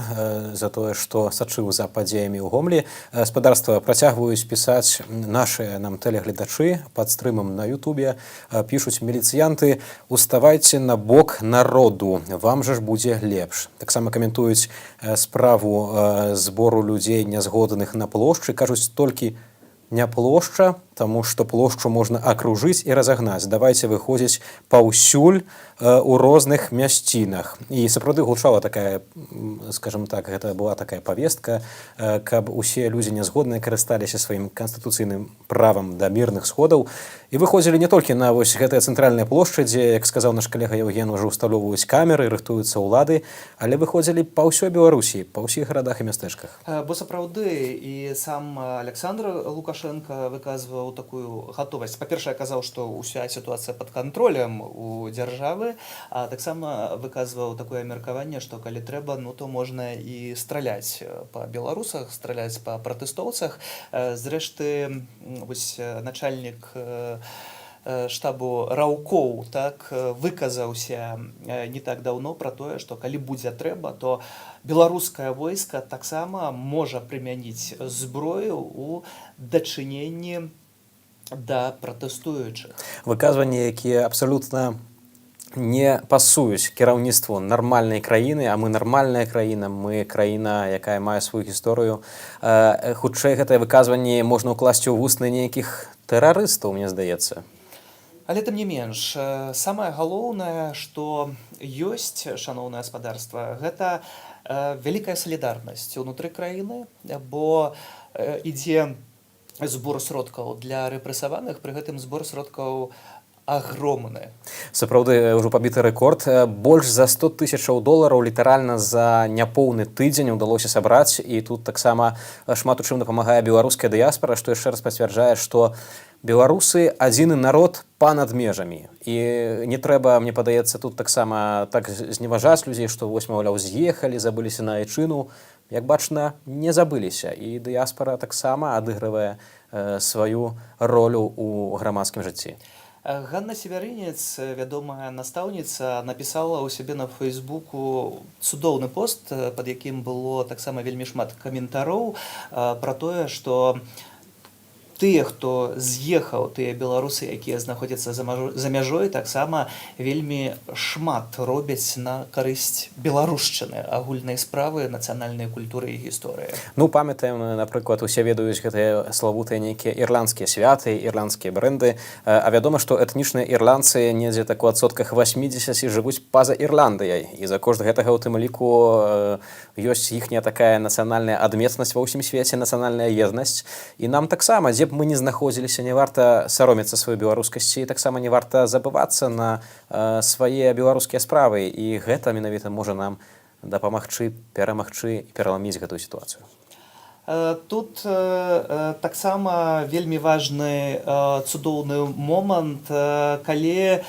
за тое, што сачыў за падзеямі ў Гомлі. Спадарства працягваюць пісаць нашыя нам тэлегледачы пад стрымам на Ютубе. Пішуць міліцыянты: «Уставайце на бок народу, вам жа ж будзе лепш». Таксама каментуюць справу збору людзей нязгодных на плошчы. Кажуць, толькі не плошча, таму што плошчу можна акружыць і разагнаць. Давайце выходзіць паўсюль у розных мясцінах. І сапраўды гучала такая, скажем так, гэта была такая павестка, каб усе людзі нязгодныя карысталіся сваім канстытуцыйным правам да мірных сходаў і выходзілі не толькі на вось гэтыя цэнтральныя плошчы, дзе, як сказаў наш калега Еўген, ужо ўсталёўваюць камеры, рыхтуюцца ўлады, але выходзілі па ўсёй Беларусі, па ўсіх гарадах і мястэчках. Бо сапраўды і сам Александр Лукашенко выказваў такую гатовасць. Па-першае, казаў, што ўся сітуацыя пад кантролем у дзяржавы, а таксама выказваў такое меркаванне, што калі трэба, ну то можна і страляць па беларусах, страляць па пратэстоўцах. Зрэшты, вось начальнік штабу Раўкоў так выказаўся не так даўно пра тое, што калі будзе трэба, то беларускае войска таксама можа прымяніць зброю ў дачыненні да пратэстуючых. Выказванні, якія абсалютна не пасуюць кіраўніцтву нармальнай краіны, а мы нармальная краіна, мы краіна, якая мае сваю гісторыю. Хутчэй гэтае выказванне можна ўкласці ў вусны нейкіх тэрарыстаў, мне здаецца. Але тым не менш, самае галоўнае, што ёсць, шаноўнае гаспадарства, гэта вялікая салідарнасць унутры краіны, бо ідзе збор сродкаў для рэпрэсаваных, пры гэтым збор сродкаў агромны. Сапраўды, ўжо пабіты рэкорд. Больш за 100 тысячаў долараў літаральна за няпоўны тыдзень удалося сабраць, і тут таксама шмат у чым дапамагае беларуская дыяспара, што яшчэ раз пацвярджае, што беларусы адзіны народ па-над межамі. І не трэба, мне падаецца, тут таксама так зневажаць людзей, што вось, маўляў, з'ехалі, забыліся на айчыну. Як бачна, не забыліся. І дыяспара таксама адыгрывае сваю ролю ў грамадскім жыцці. Ганна Севярынец, вядомая настаўніца, напісала ў сябе на Фейсбуку цудоўны пост, пад якім было таксама вельмі шмат каментароў пра тое, што тыя, хто з'ехаў, тыя беларусы, якія знаходзяцца за мяжой, таксама вельмі шмат робяць на карысць беларушчыны, агульнай справы, нацыянальнай культуры і гісторыі. Ну, памятаем, напрыклад, усе ведаюць гэтыя славутыя нейкія ірландскія святы, ірландскія брэнды, а вядома, што этнічныя ірландцы недзе так у адсотках 80 жывуць па-за Ірландыяй, і за кошт гэтага ў тым ліку ёсць іхняя такая нацыянальная адметнасць ва ўсім свеце, нацыянальная еднасць, і нам таксама, дзе б мы не знаходзіліся, не варта саромецца сваёй беларускасці, і таксама не варта забывацца на свае беларускія справы, і гэта менавіта можа нам дапамагчы, перамагчы і пераламіць гэтую сітуацыю. Тут таксама вельмі важны цудоўны момант, калі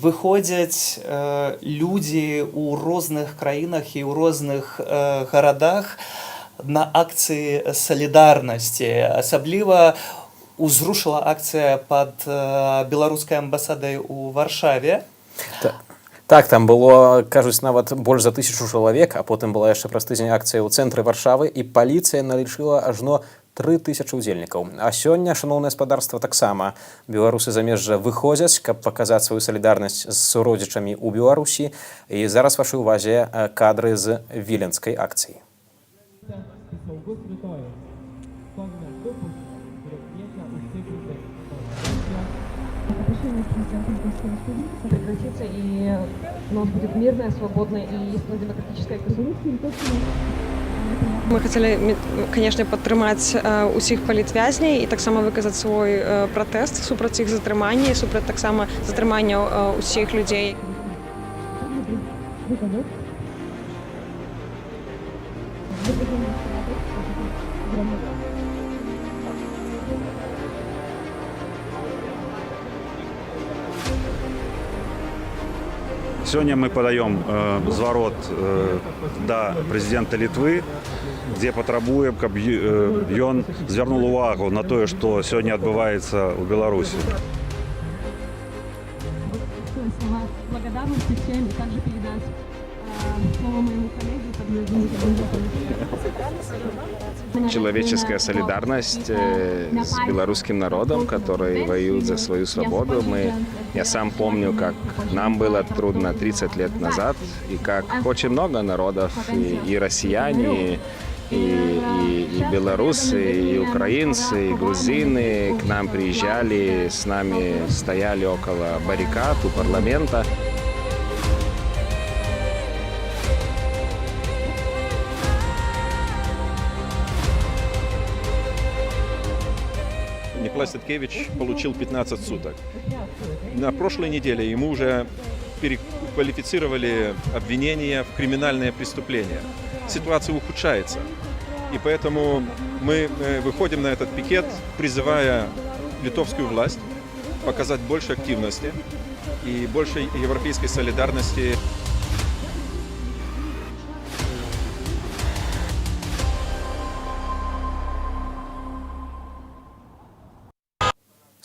выходзяць людзі ў розных краінах і ў розных гарадах на акцыі салідарнасці. Асабліва узрушыла акцыя пад беларускай амбасадай у Варшаве. Так, там было, кажуць, нават больш за 1000 чалавек, а потым была яшчэ праз тыдзень акцыя ў цэнтры Варшавы, і паліцыя налічыла ажно 3000 удзельнікаў. А сёння, шаноўнае гаспадарства, таксама беларусы замежжа выходзяць, каб паказаць сваю салідарнасць з суродзічамі ў Беларусі. І зараз вашай увазе кадры з віленскай акцыі. Прекратится, и у нас будет мирное, свободное и демократическое государство. Мы хотели, конечно, падтрымаць усіх палітвязней і таксама выказаць свой пратэст супраць іх затрымання, супраць таксама затрымання усіх людзей. Сегодня мы подаем зворот до президента Литвы, где потребуем, каб ён звярнуў увагу на тое, што сёння адбываецца ў Беларусі. Благодарности всем и также передать слово моему коллеге. Человеческая солидарность с белорусским народом, который воюет за свою свободу. Я сам помню, как нам было трудно 30 лет назад, и как очень много народов, и россияне, и белорусы, и украинцы, и грузины к нам приезжали, с нами стояли около баррикад у парламента. Николай Статкевич получил 15 суток. На прошлой неделе ему уже переквалифицировали обвинения в криминальное преступление. Ситуация ухудшается. И поэтому мы выходим на этот пикет, призывая литовскую власть показать больше активности и больше европейской солидарности.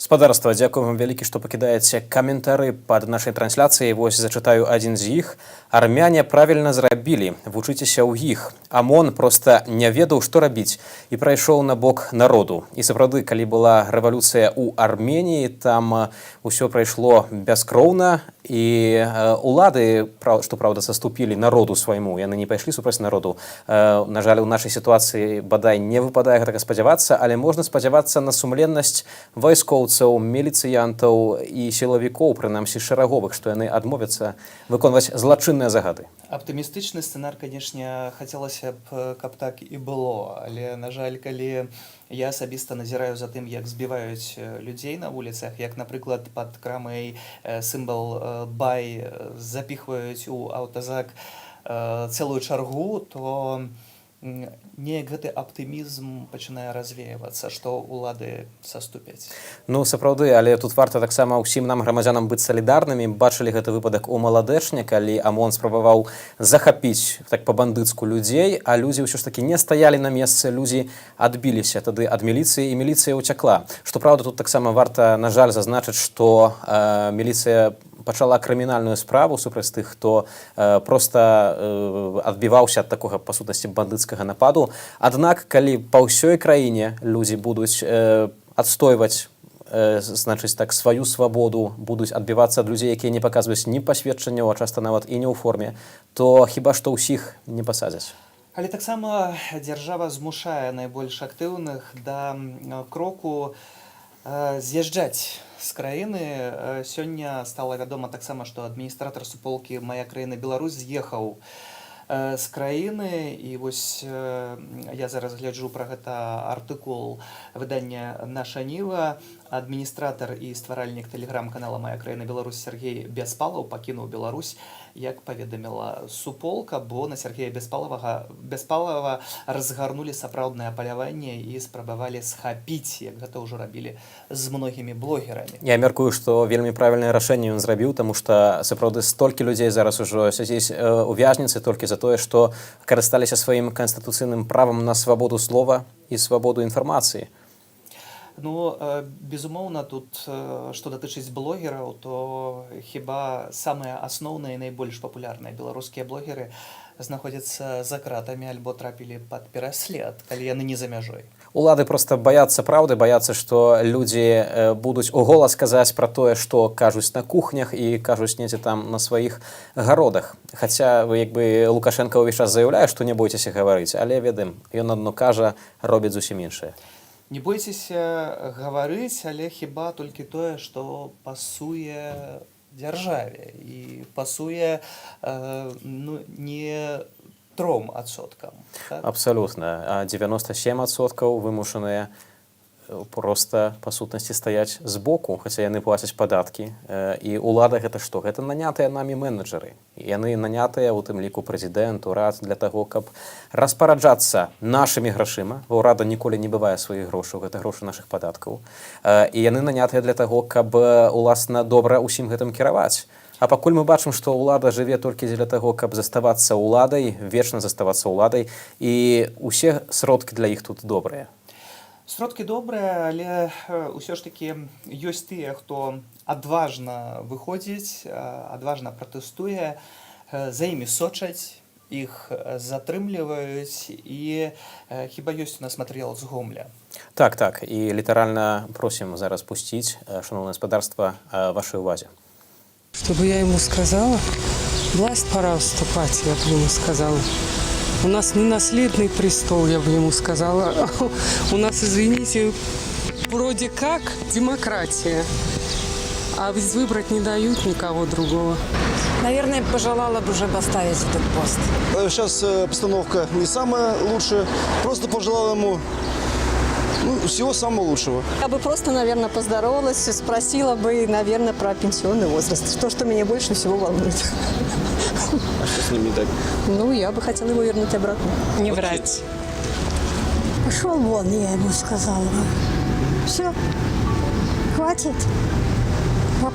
Спадарства, дзякую вам вялікі, што пакідаеце каментары пад нашай трансляцыяй. Вось зачытаю адзін з іх. Армяне правільна зрабілі, вучыцеся ў іх. АМОН проста не ведаў, што рабіць, і прайшоў на бок народу. І сапраўды, калі была рэвалюцыя ў Арменіі, там усё прайшло бяскроўна, і улады, што праўда, саступілі народу свайму, яны не пайшлі супраць народу. На жаль, у нашай сітуацыі бадай не выпадае гэтага спадзявацца, але можна спадзявацца на сумленнасць вайскоўцаў, міліцыянтаў і сілавікоў, прынамсі шараговых, што яны адмовяцца выконваць злачынныя загады. Аптымістычны сцэнар, канешне, хацелася б, каб так і было, але, на жаль, калі я асабіста назіраю за тым, як збіваюць людзей на вуліцах, як, напрыклад, пад крамай сімвал бай запіхваюць у аўтазак цэлую чаргу, то неяк гэты аптымізм пачынае развеявацца, што ўлады саступяць. Ну, сапраўды, але тут варта таксама ўсім нам, грамадзянам, быць салідарнымі. Бачылі гэты выпадак у Маладэшне, калі АМОН спрабаваў захапіць так па-бандыцку людзей, а людзі ўсё ж такі не стаялі на месцы, людзі адбіліся тады ад міліцыі, і міліцыя ўцякла. Што праўда, тут таксама варта, на жаль, зазначыць, што міліцыя пачала крымінальную справу супраць тых, хто проста адбіваўся ад такога, па сутнасці, бандыцкага нападу. Аднак, калі па ўсёй краіне людзі будуць адстойваць, значыць так, сваю свабоду, будуць адбівацца ад людзей, якія не паказваюць ні пасведчанняў, а часта нават і не ў форме, то хіба што ўсіх не пасадзяць. Але таксама дзяржава змушае найбольш актыўных да кроку з'язджаць з краіны. Сёння стала вядома таксама, што адміністратар суполкі «Мая краіна Беларусь» з'ехаў з краіны, і вось я зараз гляджу пра гэта артыкул выдання «Наша Ніва». Адміністратар і стваральнік тэлеграм-канала «Мая краіна Беларусь» Сергей Бяспалаў пакінуў Беларусь, як паведаміла суполка, бо на Сергея Бяспалава разгарнулі сапраўднае паляванне і спрабавалі схапіць, як гэта ўжо рабілі з многімі блогерамі. Я мяркую, што вельмі правільнае рашэнне ён зрабіў, таму што сапраўды столькі людзей зараз ужо сядзіць у вязніцы толькі за тое, што карысталіся сваім канстытуцыйным правам на свабоду слова і свабоду інфармацыі. Ну, безумоўна, тут, што датычыць блогераў, то хіба самыя асноўныя і найбольш папулярныя беларускія блогеры знаходзяцца за кратамі альбо трапілі пад пераслед, калі яны не за мяжой. Улады проста баяцца праўды, баяцца, што людзі будуць у голас казаць пра тое, што кажуць на кухнях і кажуць недзе там на сваіх гародах. Хаця, як бы, Лукашенко ўвесь час заяўляе, што не бойцеся гаварыць, але ведаем, ён адно кажа, робіць зусім іншае. Не бойцеся гаварыць, але хіба толькі тое, што пасуе дзяржаве і пасуе не 3%. Так? Абсолютно. А 97% вымушаныя просто па сутнасці стаяць збоку, хаця яны плацяць падаткі. І ўлада гэта што? Гэта нанятыя намі менеджеры. Яны нанятыя, у тым ліку прэзідэнт, урад, для таго, каб распараджацца нашымі грашыма. Бо ўрада ніколі не бывае сваіх грошаў, гэта грошы нашых падаткаў. І яны нанятыя для таго, каб уласна добра ўсім гэтым кіраваць. А пакуль мы бачым, што ўлада жыве толькі дзеля таго, каб заставацца ўладай, вечна заставацца ўладай, і ўсе сродкі для іх тут добрыя. Сродкі добрыя, але ўсё ж такі ёсць тыя, хто адважна выходзіць, адважна пратэстуе, за імі сочаць, іх затрымліваюць, і хіба ёсць у нас матэрыял з Гомля. Так, і літаральна просім зараз пусціць, шановнае гаспадарства, вашай увазе. Чтобы я ему сказала, власть пора уступать, я бы ему сказала. У нас не наследный престол, я бы ему сказала. У нас, извините, вроде как демократия. А ведь выбрать не дают никого другого. Наверное, пожелала бы уже поставить этот пост. Сейчас обстановка не самая лучшая. Просто пожелала ему всего самого лучшего. Я бы просто, наверное, поздоровалась, спросила бы, наверное, про пенсионный возраст. Что меня больше всего волнует. А что с ним не так? Я бы хотела его вернуть обратно. Не врать. Пошел вон, я ему сказала. Все, хватит.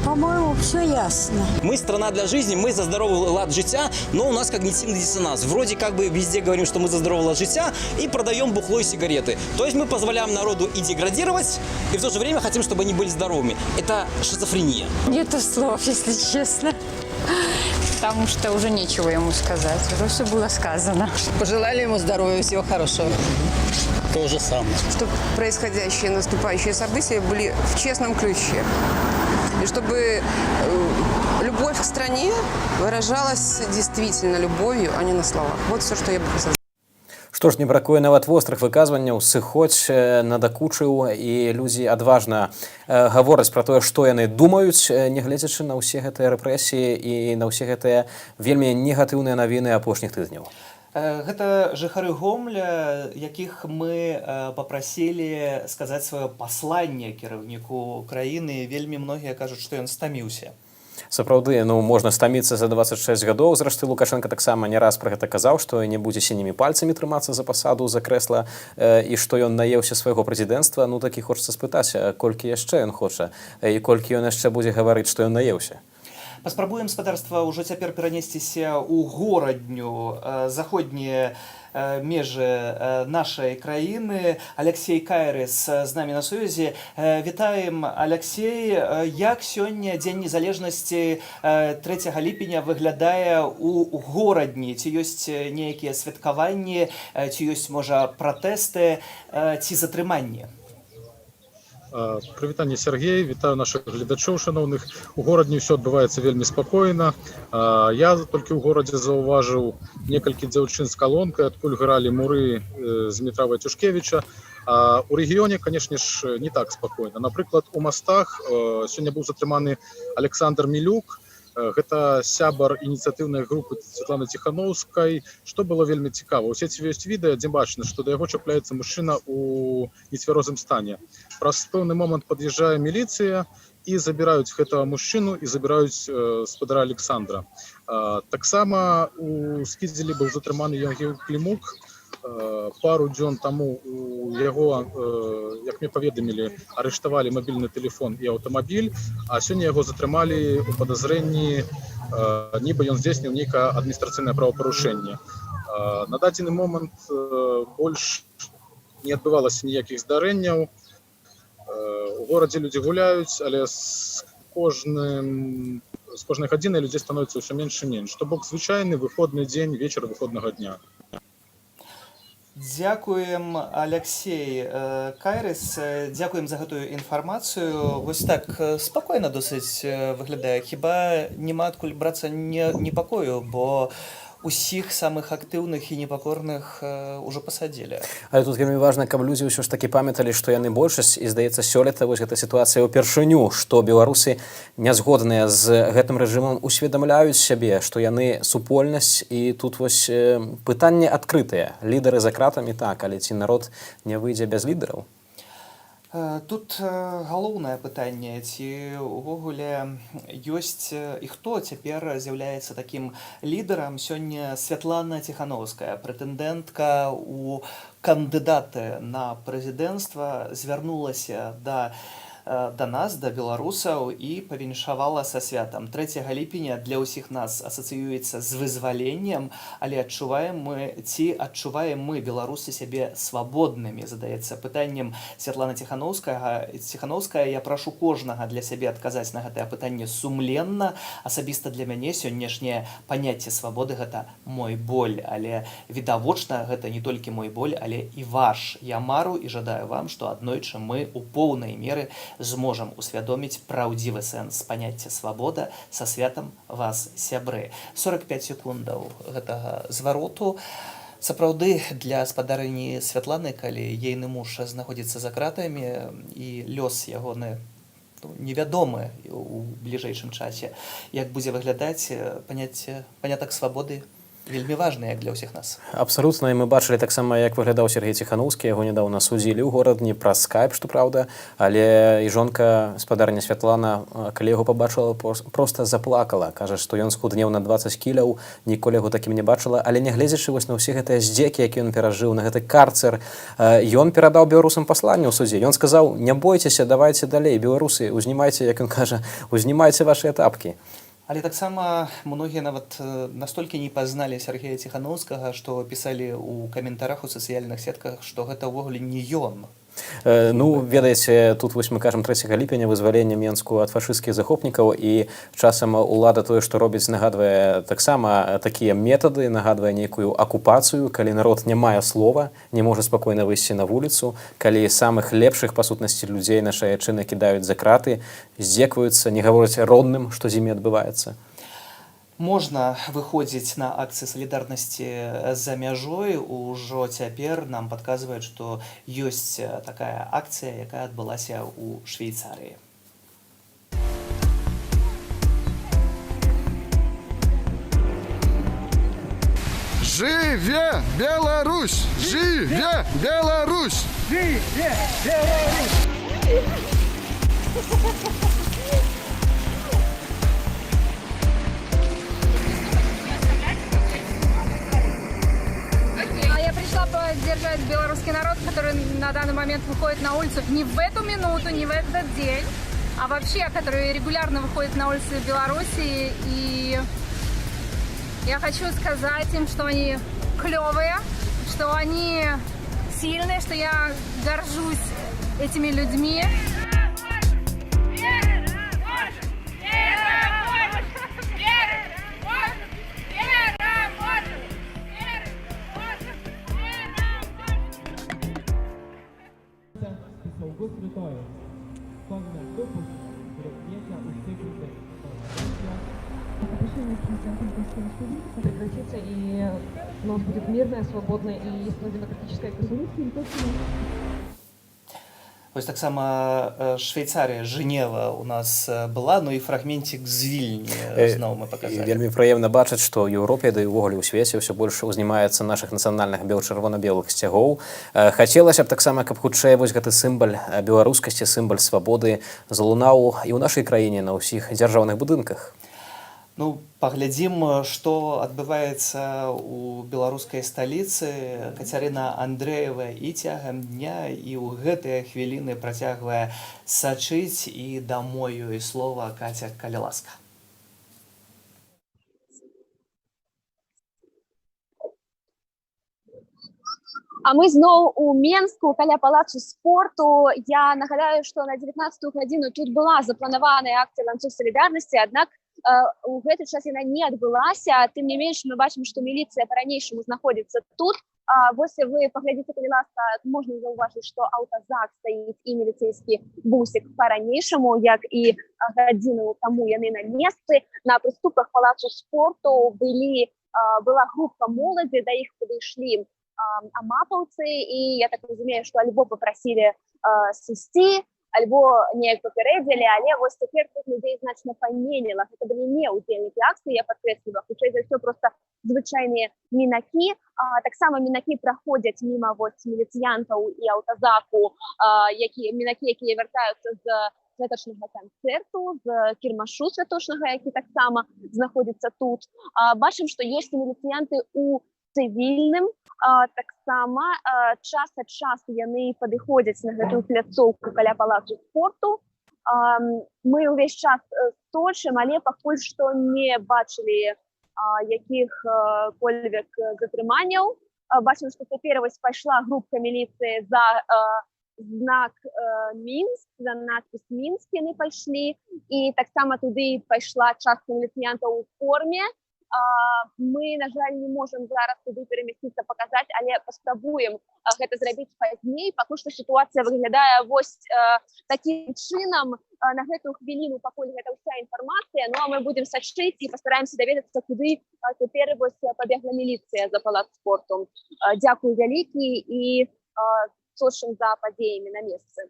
По-моему, все ясно. Мы страна для жизни, мы за здоровый лад життя, но у нас когнитивный диссонанс. Вроде как бы везде говорим, что мы за здоровый лад життя и продаем бухло и сигареты. То есть мы позволяем народу и деградировать, и в то же время хотим, чтобы они были здоровыми. Это шизофрения. Нету слов, если честно. Потому что уже нечего ему сказать. Уже все было сказано. Пожелали ему здоровья, всего хорошего. То же самое. Чтобы происходящие, наступающие события были в честном ключе. И чтобы любовь к стране выражалась действительно любовью, а не на словах. Вот все, что я бы хотела. Што ж, не бракуе нават вострых выказванняў, сыходзь надакучыў, і людзі адважна гавораць пра тое, што яны думаюць, нягледзячы на ўсе гэтыя рэпрэсіі і на ўсе гэтыя вельмі негатыўныя навіны апошніх тыдняў. Гэта жыхары Гомля, якіх мы папрасілі сказаць сваё пасланне кіраўніку краіны. Вельмі многія кажуць, што ён стаміўся. Сапраўды, можна стаміцца за 26 гадоў. Зрэшты, Лукашенко таксама не раз пра гэта казаў, што не будзе сінімі пальцамі трымацца за пасаду, за крэсла, і што ён наеўся свайго прэзідэнцтва. Такі хочацца спытаць, колькі яшчэ ён хоча, і колькі ён яшчэ будзе гаварыць, што ён наеўся. Паспрабуем, гаспадарства, ўжо цяпер перанесціся ў горадню, заходнія межы нашай краіны. Алексей Кайрыс з намі на сувязі. Вітаем, Алексей. Як сёння Дзень незалежнасці 3 ліпеня выглядае ў горадні? Ці ёсць нейкія святкаванні, ці ёсць, можа, пратэсты, ці затрыманні? Прывітанне, Сергей, вітаю наших гледачоў шановных. У горадні ўсё адбываецца вельмі спакойна. Я толькі ў горадзе заўважыў некалькі дзяўчын з калонкай, адкуль гралі муры з метра Вацюшкевіча. У рэгіёне, канешне ж, не так спакойна. Напрыклад, у Мастах сёння быў затрыманы Александр Мілюк. Гэта сябар ініцыятыўнай групы Святланы Ціхановскай. Што было вельмі цікава. У сеціве ёсць відэа, дзе бачна, што да яго чапляецца мужчына у нецвярозым стане. Праз пэўны момант пад'язджае міліцыя і забіраюць гэтага мужчыну і забіраюць спадара Александра. Таксама у Скідзелі быў затрыманы Ягіл Клімук. Пару дзён таму у яго, як мне паведамілі, арыштавалі мабільны тэлефон і аўтамабіль, а сёння яго затрымалі у падазрэнні, нібы ён здзейсніў нейкае адміністрацыйнае правапарушэнне. На дадзены момант больш не адбывалася ніякіх здарэнняў. У горадзе людзі гуляюць, але з кожнай гадзінай людзей становіцца ўсё менш і менш. То бок звычайны выходны дзень, вечар выходнага дня. Дзякуем, Алексей Кайрыс, дзякуем за гэтую інфармацыю. Вось так спакойна досыць выглядае. Хіба няма адкуль брацца непакою, бо усіх самых актыўных і непакорных ўжо пасадзілі. Але тут вельмі важна, каб людзі ўсё ж такі памяталі, што яны большасць, і здаецца, сёлета вось гэта сітуацыя ўпершыню, што беларусы нязгодныя з гэтым рэжымам усведамляюць сябе, што яны супольнасць, і тут вось пытанне адкрытае. Лідары за кратамі так, але ці народ не выйдзе без лідараў? Тут галоўнае пытанне, ці ўвогуле ёсць і хто цяпер з'яўляецца такім лідарам. Сёння Святлана Ціхановская, прэтэндэнтка ў кандыдаты на прэзідэнцтва, звярнулася да нас, да беларусаў, і павіншавала са святам. 3 ліпеня для ўсіх нас асацыюецца з вызваленнем, але адчуваем мы, беларусы, сябе свабоднымі, задаецца пытаннем Святлана Ціхановская. Я прашу кожнага для сябе адказаць на гэтае пытанне сумленна. Асабіста для мяне сённяшняе паняцце свабоды — гэта мой боль, але відавочна гэта не толькі мой боль, але і ваш. Я мару і жадаю вам, што аднойчы мы ў поўнай меры зможам усвядоміць праўдзівы сэнс паняцця свабода. Са святам вас, сябры. 45 секундаў гэтага звароту. Сапраўды, для спадарыні Святланы, калі ейны муж знаходзіцца за кратамі і лёс ягоны невядомы у бліжэйшым часе, як будзе выглядаць панятак свабоды, вельмі важны, як для ўсіх нас. Абсалютна, і мы бачылі таксама, як выглядаў Сергей Ціхановскі. Яго нядаўна судзілі ў горадні праз скайп, што праўда, але і жонка, спадарня Святлана, калі яго пабачыла, проста заплакала. Кажа, што ён схуднеў на 20 кіляў, ніколі яго такім не бачыла, але нягледзячы вось на ўсе гэтыя здзекі, які ён перажыў, на гэты карцер, ён перадаў беларусам пасланне ў судзе. Ён сказаў: не бойцеся, давайце далей, беларусы, узнімайце, як ён кажа, узнімайце вашыя тапкі. Але таксама многія нават настолькі не пазналі Сергея Ціхановскага, што пісалі ў каментарах у сацыяльных сетках, што гэта ўвогуле не ён. Ну, ведаеце, тут вось мы кажам 3 ліпеня вызвалення Менску ад фашысцкіх захопнікаў, і часам улада тое, што робіць, нагадвае таксама такія метады, нагадвае нейкую акупацыю, калі народ не мае слова, не можа спакойна выйсці на вуліцу, калі самых лепшых, па сутнасці, людзей наша айчыны кідаюць за краты, здзекваюцца, не гавораць родным, што з імі адбываецца. Можна выходзіць на акцыі салідарнасці за мяжой. Ужо цяпер нам падказваюць, што ёсць такая акцыя, якая адбылася ў Швейцарыі. Жыве Беларусь! Жыве Беларусь! Жыве Беларусь! Я пришла поддержать белорусский народ, который на данный момент выходит на улицу не в эту минуту, не в этот день, а вообще, который регулярно выходит на улицы Беларуси. И я хочу сказать им, что они клевые, что они сильные, что я горжусь этими людьми. Прекратится, и у нас будет мирная, свободная и демократическая государство. Вось таксама Швейцарія, Жэнева у нас была, ну і фрагментик з Вільні зноў мы паказалі. Вельмі прыемна бачыць, што ў Еўропе, да і ўвогуле ў свеце ўсё больш узнімаецца нашых нацыянальных чырвона-белых сцягоў. Хацелася б таксама, каб хутчэй вось гэты сімбаль беларускасці, сімбаль свабоды залунаў і ў нашай краіне на ўсіх дзяржаўных будынках. Ну, паглядзім, што адбываецца ў беларускай сталіцы. Кацярына Андрэева і цягам дня, і ў гэтыя хвіліны працягвае сачыць, і дамой ёй слова. Каця, калі ласка. А мы зноў у Менску, каля палацу спорту. Я нагадаю, што на 19-ю гадзіну тут была запланаваная акцыя «Ланцуг салідарнасці», аднак у гэты час яна не адбылася. Тым не менш, мы бачым, што міліцыя па-ранейшаму знаходзіцца тут. Вось вы паглядзіце, калі ласка, можна заўважыць, што аўтазак стаіць і міліцэйскі бусік па-ранейшаму, як і гадзіну таму яны на месцы. На прыступках палацу спорту былі была группа моладзі, да іх падышлі амапаўцы, і я так разумею, што альбо папрасілі сысці, альбо неяк папярэдзілі, але вось цяпер тут людзей значна паменела. Гэта былі не ўдзельнікі акцыі, я падкрэсліваю, хутчэй за ўсё проста звычайныя мінакі. Таксама мінакі праходзяць міма міліцыянтаў і аўтазаку, мінакі, якія вяртаюцца з святочнага канцэрту, з кірмашу святочнага, які таксама знаходзіцца тут. Бачым, што ёсць міліцыянты ў цывільным, таксама час ад часу яны падыходзяць на гэтую пляцоўку каля палацу спорту. Мы ўвесь час сточым, але пакуль што не бачылі якіх-кольвек затрыманняў. Бачым, што цяпер вось пайшла групка міліцыі за знак Мінск, за надпіс Мінск яны пайшлі, і таксама туды пайшла частка міліцыянтаў у форме. Мы, на жаль, не можам зараз туды перамясціцца, паказаць, але паспрабуем гэта зрабіць пазней. Пакуль што сітуацыя выглядае вось такім чынам. На гэтую хвіліну пакуль гэта ўся інфармацыя, ну а мы будзем сачыць і пастараемся даведацца, куды цяпер вось пабегла міліцыя за палац спорту. Дзякую вялікі і сочым за падзеямі на месцы.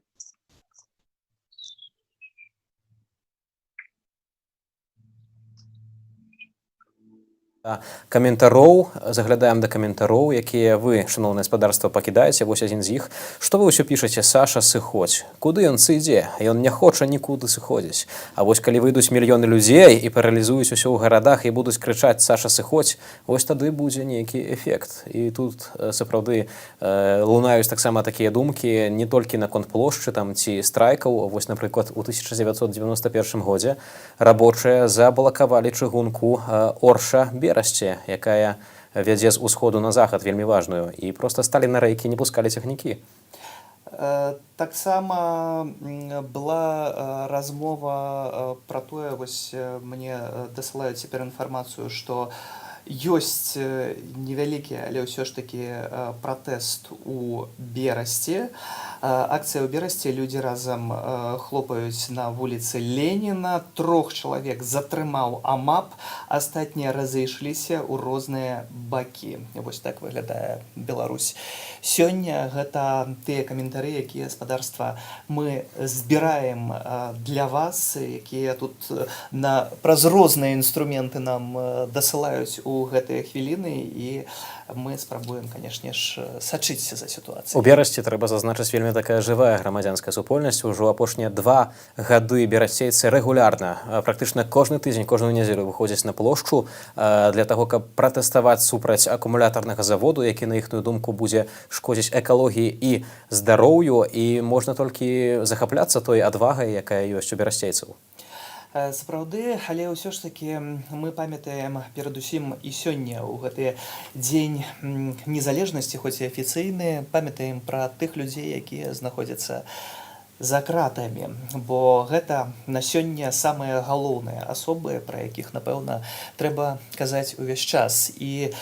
Каментароў, заглядаем да каментароў, якія вы, шаноўнае гаспадарства, пакідаеце. Вось адзін з іх. Што вы ўсё пішаце? Саша, сыходзь. Куды ён сыдзе? Ён не хоча нікуды сыходзіць. А вось калі выйдуць мільёны людзей і паралізуюць усё ў гарадах і будуць крычаць «Саша, сыходзь», вось тады будзе нейкі эфект. І тут сапраўды лунаюць таксама такія думкі не толькі наконт плошчы там ці страйкаў. Вось, напрыклад, у 1991 годзе рабочыя заблакавалі чыгунку Орша Берасце, якая вядзе з усходу на захад, вельмі важную, і проста сталі на рэйкі, не пускалі цягнікі. Таксама была размова пра тое, вось мне дасылаюць цяпер інфармацыю, што ёсць невялікі, але ўсё ж такі пратэст у Берасці. Акцыя ў Берасці, людзі разам хлопаюць на вуліцы Леніна, 3 чалавек затрымаў АМАП, астатнія разышліся ў розныя бакі. Вось так выглядае Беларусь. Сёння гэта тыя каментары, якія, гаспадарства, мы збіраем для вас, якія тут праз розныя інструменты нам дасылаюць у гэтыя хвіліны, і мы спрабуем, канешне ж, сачыць за сітуацыяй. У Берасці трэба зазначыць вельмі такая жывая грамадзянская супольнасць. Ужо апошнія 2 гады берасцейцы рэгулярна, практычна кожны тыдзень, кожную нядзелю выходзяць на плошчу для таго, каб пратэставаць супраць акумулятарнага заводу, які, на іхную думку, будзе шкодзіць экалогіі і здароўю, і можна толькі захапляцца той адвагай, якая ёсць у берасцейцаў. Сапраўды, але ўсё ж такі мы памятаем перадусім і сёння ў гэты дзень незалежнасці, хоць і афіцыйны, памятаем пра тых людзей, якія знаходзяцца за кратамі, бо гэта на сёння самыя галоўныя асобы, пра якіх, напэўна, трэба казаць увесь час. І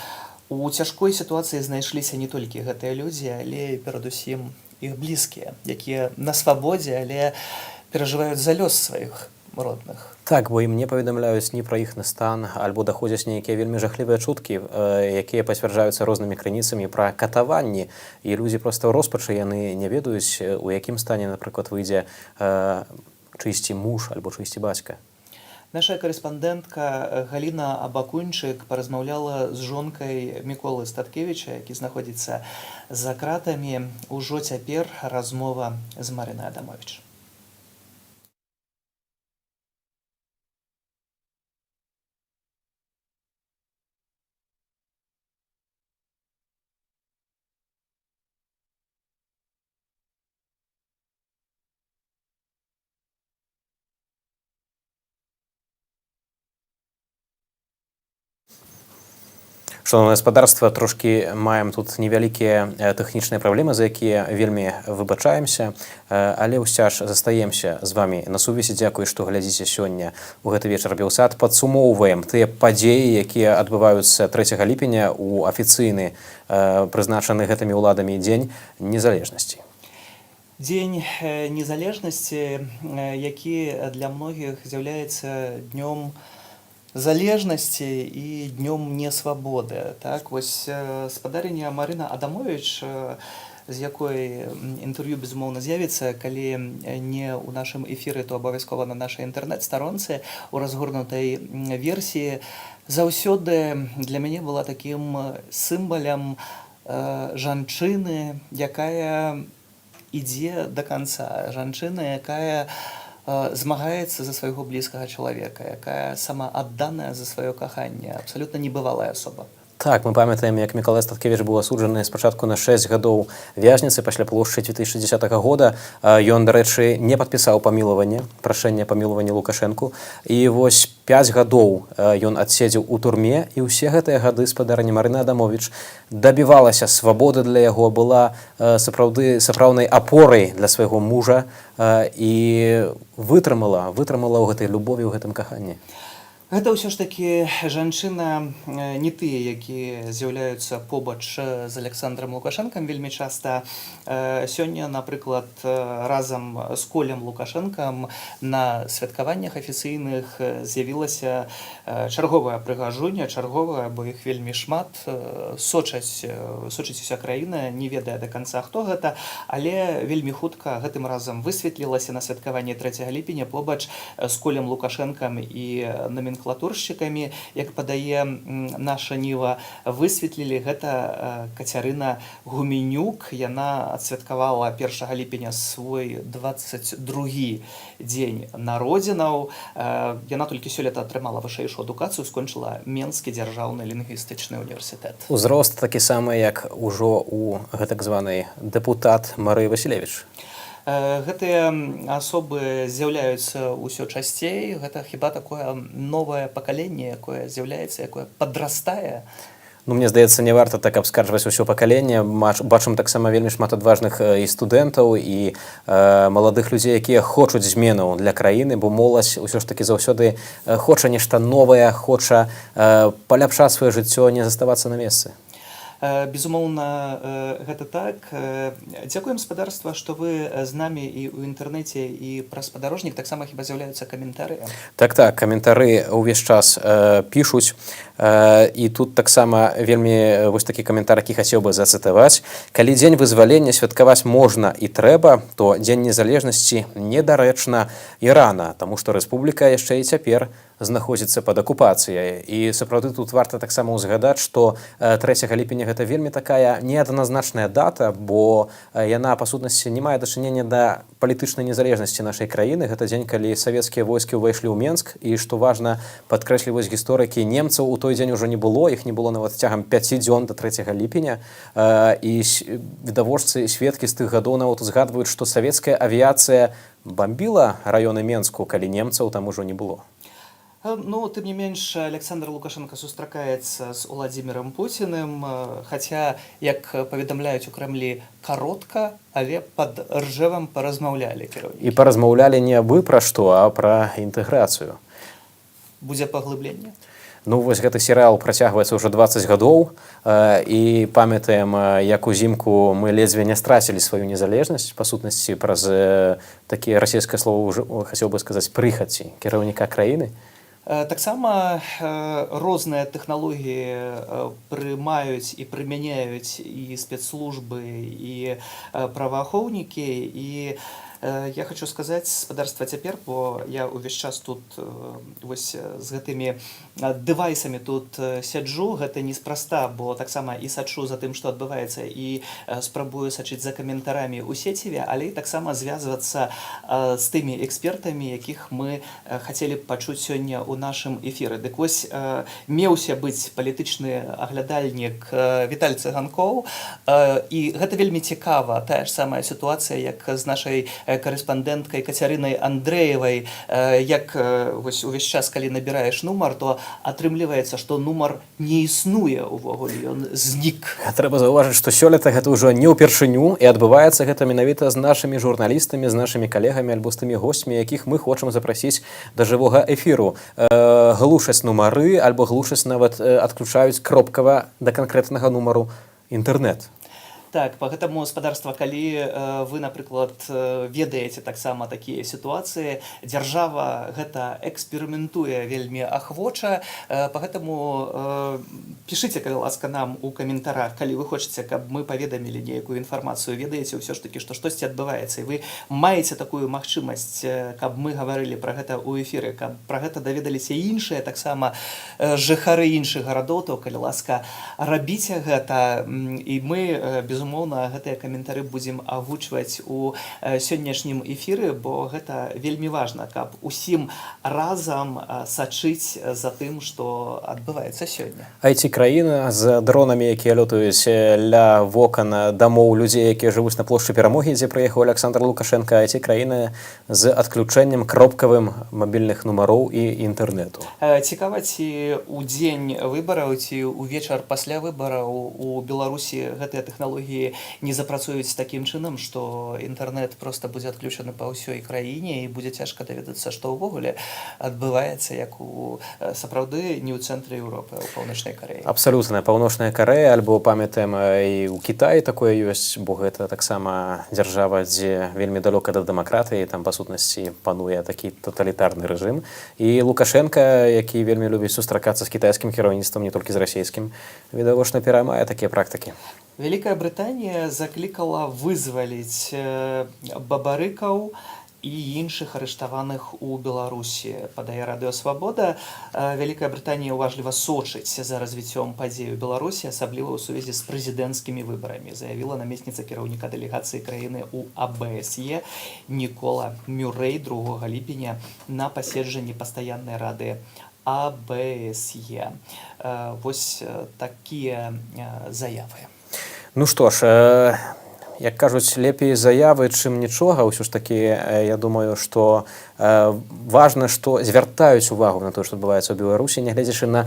у цяжкой сітуацыі знайшліся не толькі гэтыя людзі, але перадусім іх блізкія, якія на свабодзе, але перажываюць за лёс сваіх родных. Так, бо ім не паведамляюць ні пра іхны стан, альбо даходзяць нейкія вельмі жахлівыя чуткі, якія пацвярджаюцца рознымі крыніцамі пра катаванні, і людзі проста ў роспачы, яны не ведаюць, у якім стане, напрыклад, выйдзе чыйсьці муж альбо чыйсьці бацька. Наша карэспандэнтка Галіна Абакунчык паразмаўляла з жонкай Міколы Статкевіча, які знаходзіцца за кратамі. Ужо цяпер размова з Марынай Адамовіч. Шановне гаспадарства, трошкі маем тут невялікія тэхнічныя праблемы, за якія вельмі выбачаемся, але ўсё ж застаемся з вамі на сувязі. Дзякуй, што глядзіце сёння ў гэты вечар Белсат. Падсумоўваем тыя падзеі, якія адбываюцца 3 ліпеня ў афіцыйны прызначаны гэтымі ўладамі дзень незалежнасці. Дзень незалежнасці, які для многіх з'яўляецца днём залежнасці і днём несвабоды. Так, вось спадарыня Марына Адамович, з якой інтэрв'ю, безумоўна, з'явіцца, калі не ў нашым эфіры, то абавязкова на нашай інтэрнэт-старонцы ў разгорнутай версіі, заўсёды для мяне была такім сімвалам жанчыны, якая ідзе да канца, жанчына, якая змагаецца за свайго блізкага чалавека, якая сама адданая за сваё каханне, абсалютна небывалая асоба. Так, мы памятаем, як Мікалай Статкевіч быў асуджаны спачатку на 6 гадоў вязніцы пасля плошчы 2010 года. Ён, дарэчы, не падпісаў памілаванне, прашэнне памілавання Лукашэнку. І вось 5 гадоў ён адседзеў у турме, і ўсе гэтыя гады спадарыня Марына Адамович дабівалася свабоды для яго, была сапраўднай апорай для свайго мужа і вытрымала ў гэтай любові, ў гэтым каханні. Гэта ўсё ж такі жанчына не тыя, якія з'яўляюцца побач з Александром Лукашэнкам вельмі часта. Сёння, напрыклад, разам з Колем Лукашэнкам на святкаваннях афіцыйных з'явілася чарговая прыгажуня, чарговая, бо іх вельмі шмат. Сочыць уся краіна, не ведае да канца, хто гэта, але вельмі хутка гэтым разам высветлілася на святкаванні 3 ліпеня побач з Колем Лукашэнкам і номенклатуршчыкамі, як падае наша Ніва, высветлілі, гэта Кацярына Гуменюк. Яна адсвяткавала 1 ліпеня свой 22-й дзень народзінаў. Яна толькі сёлета атрымала вышэйшую адукацыю, скончыла Менскі дзяржаўны лінгвістычны універсітэт. Узрост такі самы, як ужо у гэтак званай дэпутат Марыі Васілевіч. Гэтыя асобы з'яўляюцца ўсё часцей. Гэта хіба такое новае пакаленне, якое з'яўляецца, якое падрастае. Ну, мне здаецца, не варта так абскарджваць усё пакаленне. Бачым таксама вельмі шмат адважных і студэнтаў, і маладых людзей, якія хочуць зменаў для краіны, бо моладзь усё ж такі заўсёды хоча нешта новае, хоча паляпшаць сваё жыццё, не заставацца на месцы. Безумоўна, гэта так. Дзякуем, спадарства, што вы з намі і ў інтэрнэце, і праз спадарожнік таксама хіба з'яўляюцца каментары. Так, каментары ўвесь час пішуць. І тут таксама вельмі вось такі каментар, які хацеў бы зацытаваць. Калі дзень вызвалення святкаваць можна і трэба, то дзень незалежнасці недарэчна і рана, таму што рэспубліка яшчэ і цяпер знаходзіцца пад акупацыяй. І сапраўды тут варта таксама ўзгадаць, што 3 ліпеня гэта вельмі такая неадназначная дата, бо яна, па сутнасці, не мае дачынення да палітычнай незалежнасці нашай краіны. Гэта дзень, калі савецкія войскі ўвайшлі ў Менск, і, што важна, падкрэсліваюць гісторыкі, немцаў у той дзень ужо не было, іх не было нават цягам 5 дзён да 3 ліпеня. І відавочцы, сведкі з тых гадоў нават узгадваюць, што савецкая авіяцыя бамбіла раёны Менску, калі немцаў там ужо не было. Ну, тым не менш, Александр Лукашенко сустракаецца з Уладзімірам Пуціным, хаця, як паведамляюць у Крэмлі, каротка, але пад ржэвам паразмаўлялі кіраўнікі. І паразмаўлялі не абы пра што, а пра інтэграцыю. Будзе паглыбленне? Ну, вось гэты серыял працягваецца ўжо 20 гадоў, і памятаем, як узімку мы ледзьве не страцілі сваю незалежнасць, па сутнасці, праз такія расійскае слово, хацеў бы сказаць, прыхаці кіраўніка краіны. Таксама розныя тэхналогіі прымаюць і прымяняюць і спецслужбы, і праваахоўнікі, і я хочу сказаць, спадарства, цяпер, бо я ўвесь час тут вось з гэтымі дэвайсамі тут сяджу, гэта неспроста, бо таксама і сачу за тым, што адбываецца, і спрабую сачыць за каментарамі ў сеціве, але і таксама звязвацца з тымі экспертамі, якіх мы хацелі б пачуць сёння ў нашым эфіры. Дык вось меўся быць палітычны аглядальнік Віталь Цыганкоў, і гэта вельмі цікава, тая ж самая сітуацыя, як з нашай карэспандэнткай Кацярынай Андрэевай, як вось увесь час, калі набіраеш нумар, то атрымліваецца, што нумар не існуе ўвогуле, ён знік. Трэба заўважыць, што сёлета гэта ўжо не ўпершыню, і адбываецца гэта менавіта з нашымі журналістамі, з нашымі калегамі альбо з тымі госцямі, якіх мы хочам запрасіць да жывога эфіру. Глушаць нумары, альбо глушаць нават адключаюць кропкава да канкрэтнага нумару інтэрнэт. Так, па гэтаму спадарства, калі вы, напрыклад, ведаеце таксама такія сітуацыі, дзяржава гэта эксперыментуе вельмі ахвоча, па гэтаму пішыце, калі ласка, нам у каментарах, калі вы хочаце, каб мы паведамілі нейкую інфармацыю, ведаеце ўсё ж такі, што штосьці адбываецца, і вы маеце такую магчымасць, каб мы гаварылі пра гэта ў эфіры, каб пра гэта даведаліся іншыя, таксама жыхары іншых гарадоў, то, калі ласка, рабіце гэта, і мы, безумоўна, гэтыя каментары будзем агучваць у сённяшнім эфіры, бо гэта вельмі важна, каб усім разам сачыць за тым, што адбываецца сёння. IT-краіна з дронамі, якія лётаюць ля вокон дамоў людзей, якія жывуць на плошчы Перамогі, дзе прыехаў Александр Лукашенко, IT-краіна з адключэннем кропкавым мабільных нумароў і інтэрнэту. Цікава, ці ў дзень выбараў, ці ўвечар пасля выбараў у Беларусі гэтыя тэхналогіі не запрацуюць такім чынам, што інтэрнэт проста будзе адключаны па ўсёй краіне і будзе цяжка даведацца, што ўвогуле адбываецца, як у сапраўды не ў цэнтры Еўропы, а ў Паўночнай Карэі. Абсалютна. Паўночная Карэя, альбо памятаем і ў Кітаі такое ёсць, бо гэта таксама дзяржава, дзе вельмі далёка да дэмакратыі, там па сутнасці пануе такі таталітарны рэжым. І Лукашенка, які вельмі любіць сустракацца з кітайскім кіраўніцтвам, не толькі з расійскім, відавочна пераймае такія практыкі. Вялікая Брытанія заклікала вызваліць бабарыкаў і іншых арыштаваных у Беларусі. Падае Радыё Свабода. Вялікая Брытанія ўважліва сочыць за развіццём падзей у Беларусі, асабліва ў сувязі з прэзідэнцкімі выбарамі, заявіла намесніца кіраўніка дэлегацыі краіны ў АБСЕ Нікола Мюррэй 2 ліпеня на паседжанні пастаяннай рады АБСЕ. Вось такія заявы. Ну што ж, як кажуць, лепей заявы, чым нічога. Ўсё ж такі, я думаю, што важна, што звяртаюць увагу на тое, што адбываецца ў Беларусі, нягледзячы на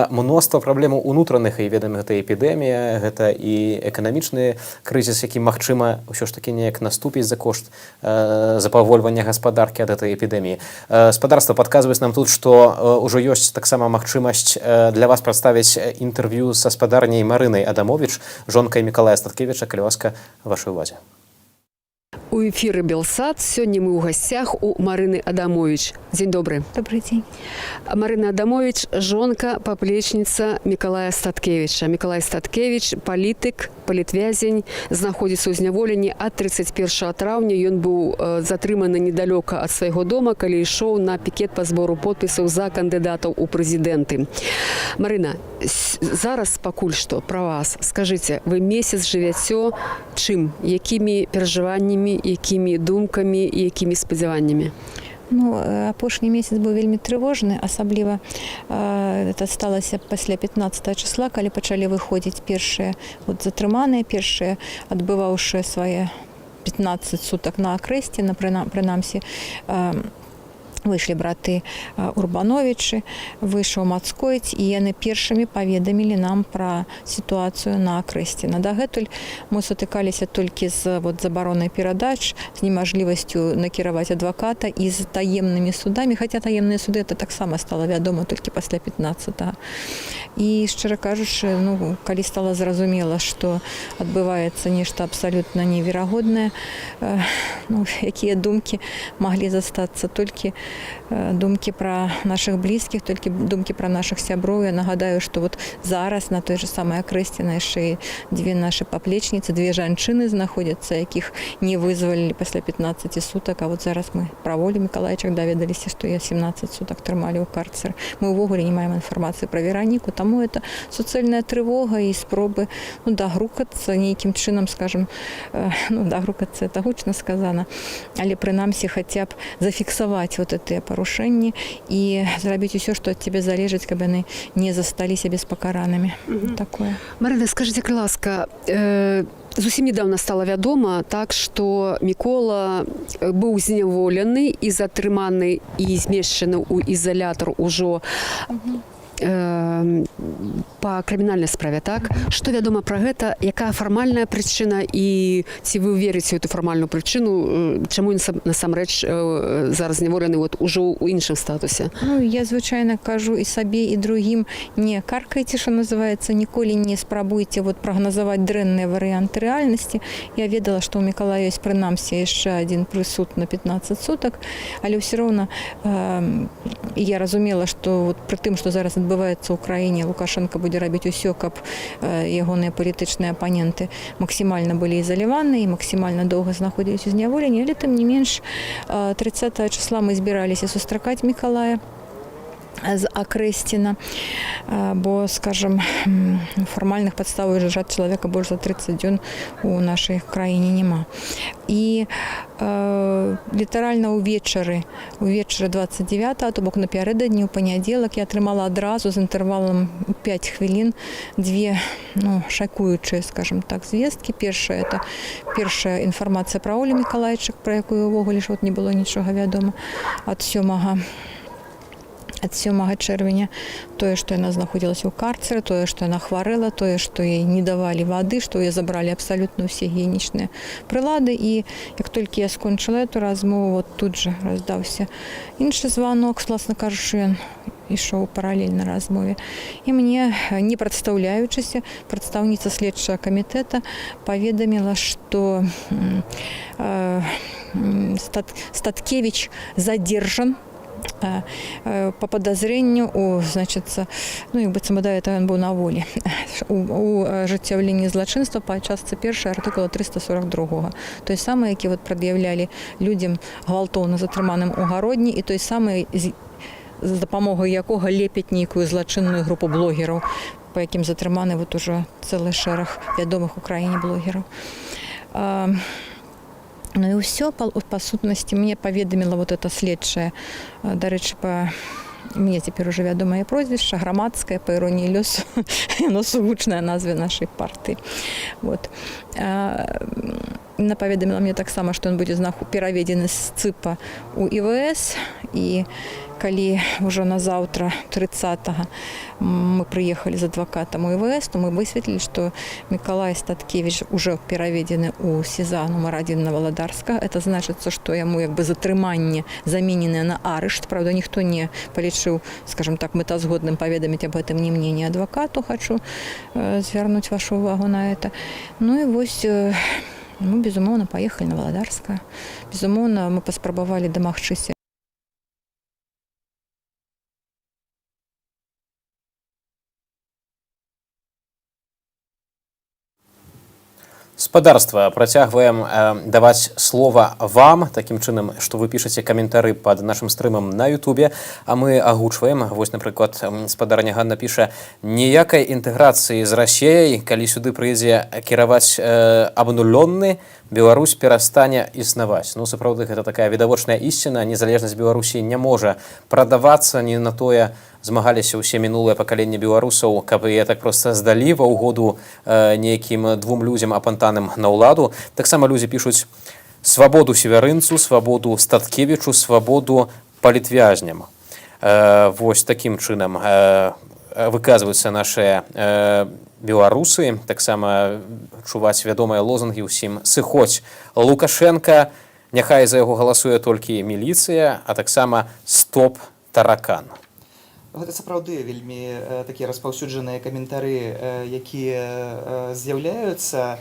мноства праблемаў унутраных, і ведаем, гэта эпідэмія, гэта і эканамічны крызіс, які, магчыма, ўсё ж такі неяк наступіць за кошт запавольвання гаспадаркі ад гэтай эпідэміі. Спадарства падказваюць нам тут, што ўжо ёсць таксама магчымасць для вас прадставіць інтэрв'ю са спадарняй Марынай Адамовіч, жонкай Мікалая Статкевіча, калі ласка, вашай увазе. У эфіры Белсат. Сёння мы ў гасцях у Марыны Адамовіч. Дзень добры. Добрый день. Марына Адамовіч, жонка, паплечніца Мікалая Статкевіча. Мікалай Статкевіч, палітык, палітвязень, знаходзіцца ў зняволенні ад 31 траўня. Ён быў затрыманы недалёка ад свайго дома, калі ішоў на пікет па збору подпісаў за кандыдатаў у прэзідэнты. Марына, зараз пакуль што пра вас. Скажыце, вы месяц жывяце чым? Якімі перажываннямі, якімі думкамі і якімі спадзяваннямі? Ну, апошні месяц быў вельмі трывожны, асабліва это сталася пасля 15 числа, калі пачалі выходзіць першыя затрыманыя, першыя адбываўшыя свае 15 сутак на акрэсце, прынамсі, выйшлі браты Урбановічы, выйшаў Мацкоіць, і яны першымі паведамілі нам пра сітуацыю на акрэсце. Дагэтуль мы сутыкаліся толькі з забаронай перадач, з немажлівасцю накіраваць адваката і з таемнымі судамі, хаця таемныя суды это таксама стала вядома толькі пасля 15-го. І, шчыра кажучы, калі стала зразумела, што адбываецца нешта абсалютна неверагоднае, якія думкі маглі застацца толькі думкі пра нашых блізкіх, толькі думкі пра нашых сяброў. Я нагадаю, што зараз на той же самай акрэсце яшчэ дзве нашы паплечніцы, две жанчыны знаходзяцца, якіх не вызвалілі пасля 15 сутак, а зараз мы пра Волю Мікалайчык даведаліся, што я 17 сутак трымалі ў карцеры. Мы ўвогуле не маем інфармацыі пра Вераніку, таму это суцэльная трывога і спробы дагрукацца нейкім чынам, скажем, дагрукацца это гучна сказана, але прынамсі хаця б зафіксаваць гэтыя парушэнні і зрабіць усё, што ад цябе залежыць, каб яны не засталіся беспакаранымі. Такое. Марына, скажыце, ласка, зусім недавно стала вядома, так, што Мікола быў зняволены і затрыманы і змешчаны ў ізалятар ужо па крымінальнай справе, так? Што вядома пра гэта, якая фармальная прычына і ці вы верыце ў эту фармальную прычыну, чаму насамрэч зараз зняволены ужо ў іншым статусе? Ну, я звычайна кажу і сабе, і другім, не каркайце, што называецца, ніколі не спрабуйце прагназаваць дрэнныя варыянты рэальнасці. Я ведала, што ў Мікалая ёсць прынамсі яшчэ адзін прысуд на 15 сутак, але ўсё роўна я разумела, што пры тым, што зараз адбываецца ў краіне, Лукашенко будзе рабіць усё, каб ягоныя палітычныя апаненты максімальна былі ізаляваны і максімальна доўга знаходзіліся ў зняволенні, але тым не менш 30 числа мы збіраліся сустракаць Мікалая з Акрэсціна, бо, скажем, фармальных падстаў уязджаць чалавека больш за 30 дзён у нашай краіне няма. І літаральна увечары 29-го, то бок напярэдадні, у панядзелак, я атрымала адразу з інтэрвалам 5 хвілін две шакуючыя, скажем так, звесткі. Першая – это першая інфармацыя пра Олю Мікалайчык, пра якую ўвогуле ж не было нічога вядома, ад 7 чэрвеня, тое, што яна знаходзілася ў карцеры, тое, што яна хварэла, тое, што ёй не давалі вады, што яе забралі абсалютна ўсе гігіенічныя прылады. І як толькі я скончыла эту размову, тут жа раздаўся іншы званок, власна кажучы, ён ішоў паралельна размове. І мне, не прадстаўляючыся, прадстаўніца следчага камітэта паведаміла, што Статкевич задержан по подозрению быццам ён быў на волі у ажыццяўленні злачынства па частцы 1 артыкула 342, той самы, які прад'яўлялі людзям гвалтоўна затрыманым у гародні, і той самы, з дапамогай якога лепяць нейкую злачынную групу блогераў, па якім затрыманы ужо цэлы шэраг вядомых у краіне блогераў. Ну і ўсё, па сутнасці, мне паведаміла эта следчая, дарэчы, мне цяпер ужо вядомае прозвішча, грамадскае, па іроніі лёсу, яно сугучнае назве нашай партыі. Яна паведаміла мне таксама, што ён будзе пераведзены з ЦИПа ў ІВС, і калі ўжо назаўтра 30-го мы прыехалі з адвакатам у ІВС, то мы высветлілі, што Мікалай Статкевич уже пераведзены ў СІЗА нумар 1 на Валадарскага. Это значыцца, што яму затрыманне замененае на арышт. Правда, ніхто не палічыў, скажем так, мэтазгодным паведаміць аб гэтым ні мне, ні адвакату. Хачу звярнуць вашу увагу на это. Ну і вось, безумоўна, паехалі на Валадарскага. Безумоўна, мы паспрабавалі дамагчыся Спадарства, працягваем даваць слова вам, такім чынам, што вы пішаце каментары пад нашым стрымам на Ютубе, а мы агучваем. Вось, напрыклад, спадарня Ганна піша: ніякай інтэграцыі з Расіяй, калі сюды прыйдзе кіраваць абнулённы, Беларусь перастане існаваць. Ну, сапраўды, гэта такая відавочная ісціна. Незалежнасць Беларусі не можа прадавацца, не на тое змагаліся ўсе мінулыя пакаленні беларусаў, каб яе так проста здалі ва ўгоду нейкім двум людзям апантаным на ўладу. Таксама людзі пішуць: свабоду северынцу, свабоду Статкевічу, свабоду палітвязням. Вось такім чынам выказваюцца нашыя беларусы. Таксама чуваць вядомыя лозунгі ўсім: сыходзь Лукашенка, няхай за яго галасуе толькі міліцыя, а таксама стоп таракан. Гэта сапраўды вельмі такія распаўсюджаныя каментары, якія з'яўляюцца.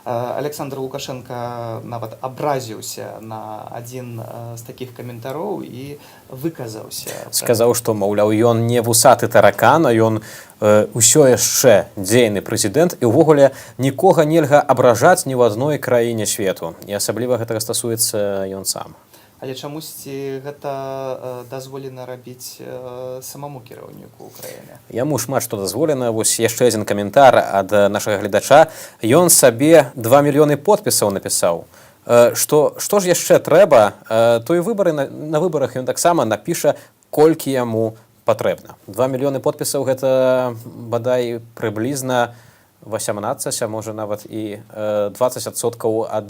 Александр Лукашенко нават абразіўся на адзін з такіх каментароў і выказаўся. Сказаў, што, маўляў, ён не вусаты таракан, а ён усё яшчэ дзейны прэзідэнт, і ўвогуле нікога нельга абражаць ні ў адной краіне свету. І асабліва гэтага стасуецца ён сам. Але чамусьці гэта дазволена рабіць самому кіраўніку ўкраіны. Яму шмат што дазволена. Вось яшчэ адзін каментар ад нашага гледача. Ён сабе 2 мільёны подпісаў напісаў. Што ж яшчэ трэба, то і выбары на выбарах ён таксама напіша, колькі яму патрэбна. 2 мільёны подпісаў – гэта бадай прыблізна 18, а можа нават і 20% ад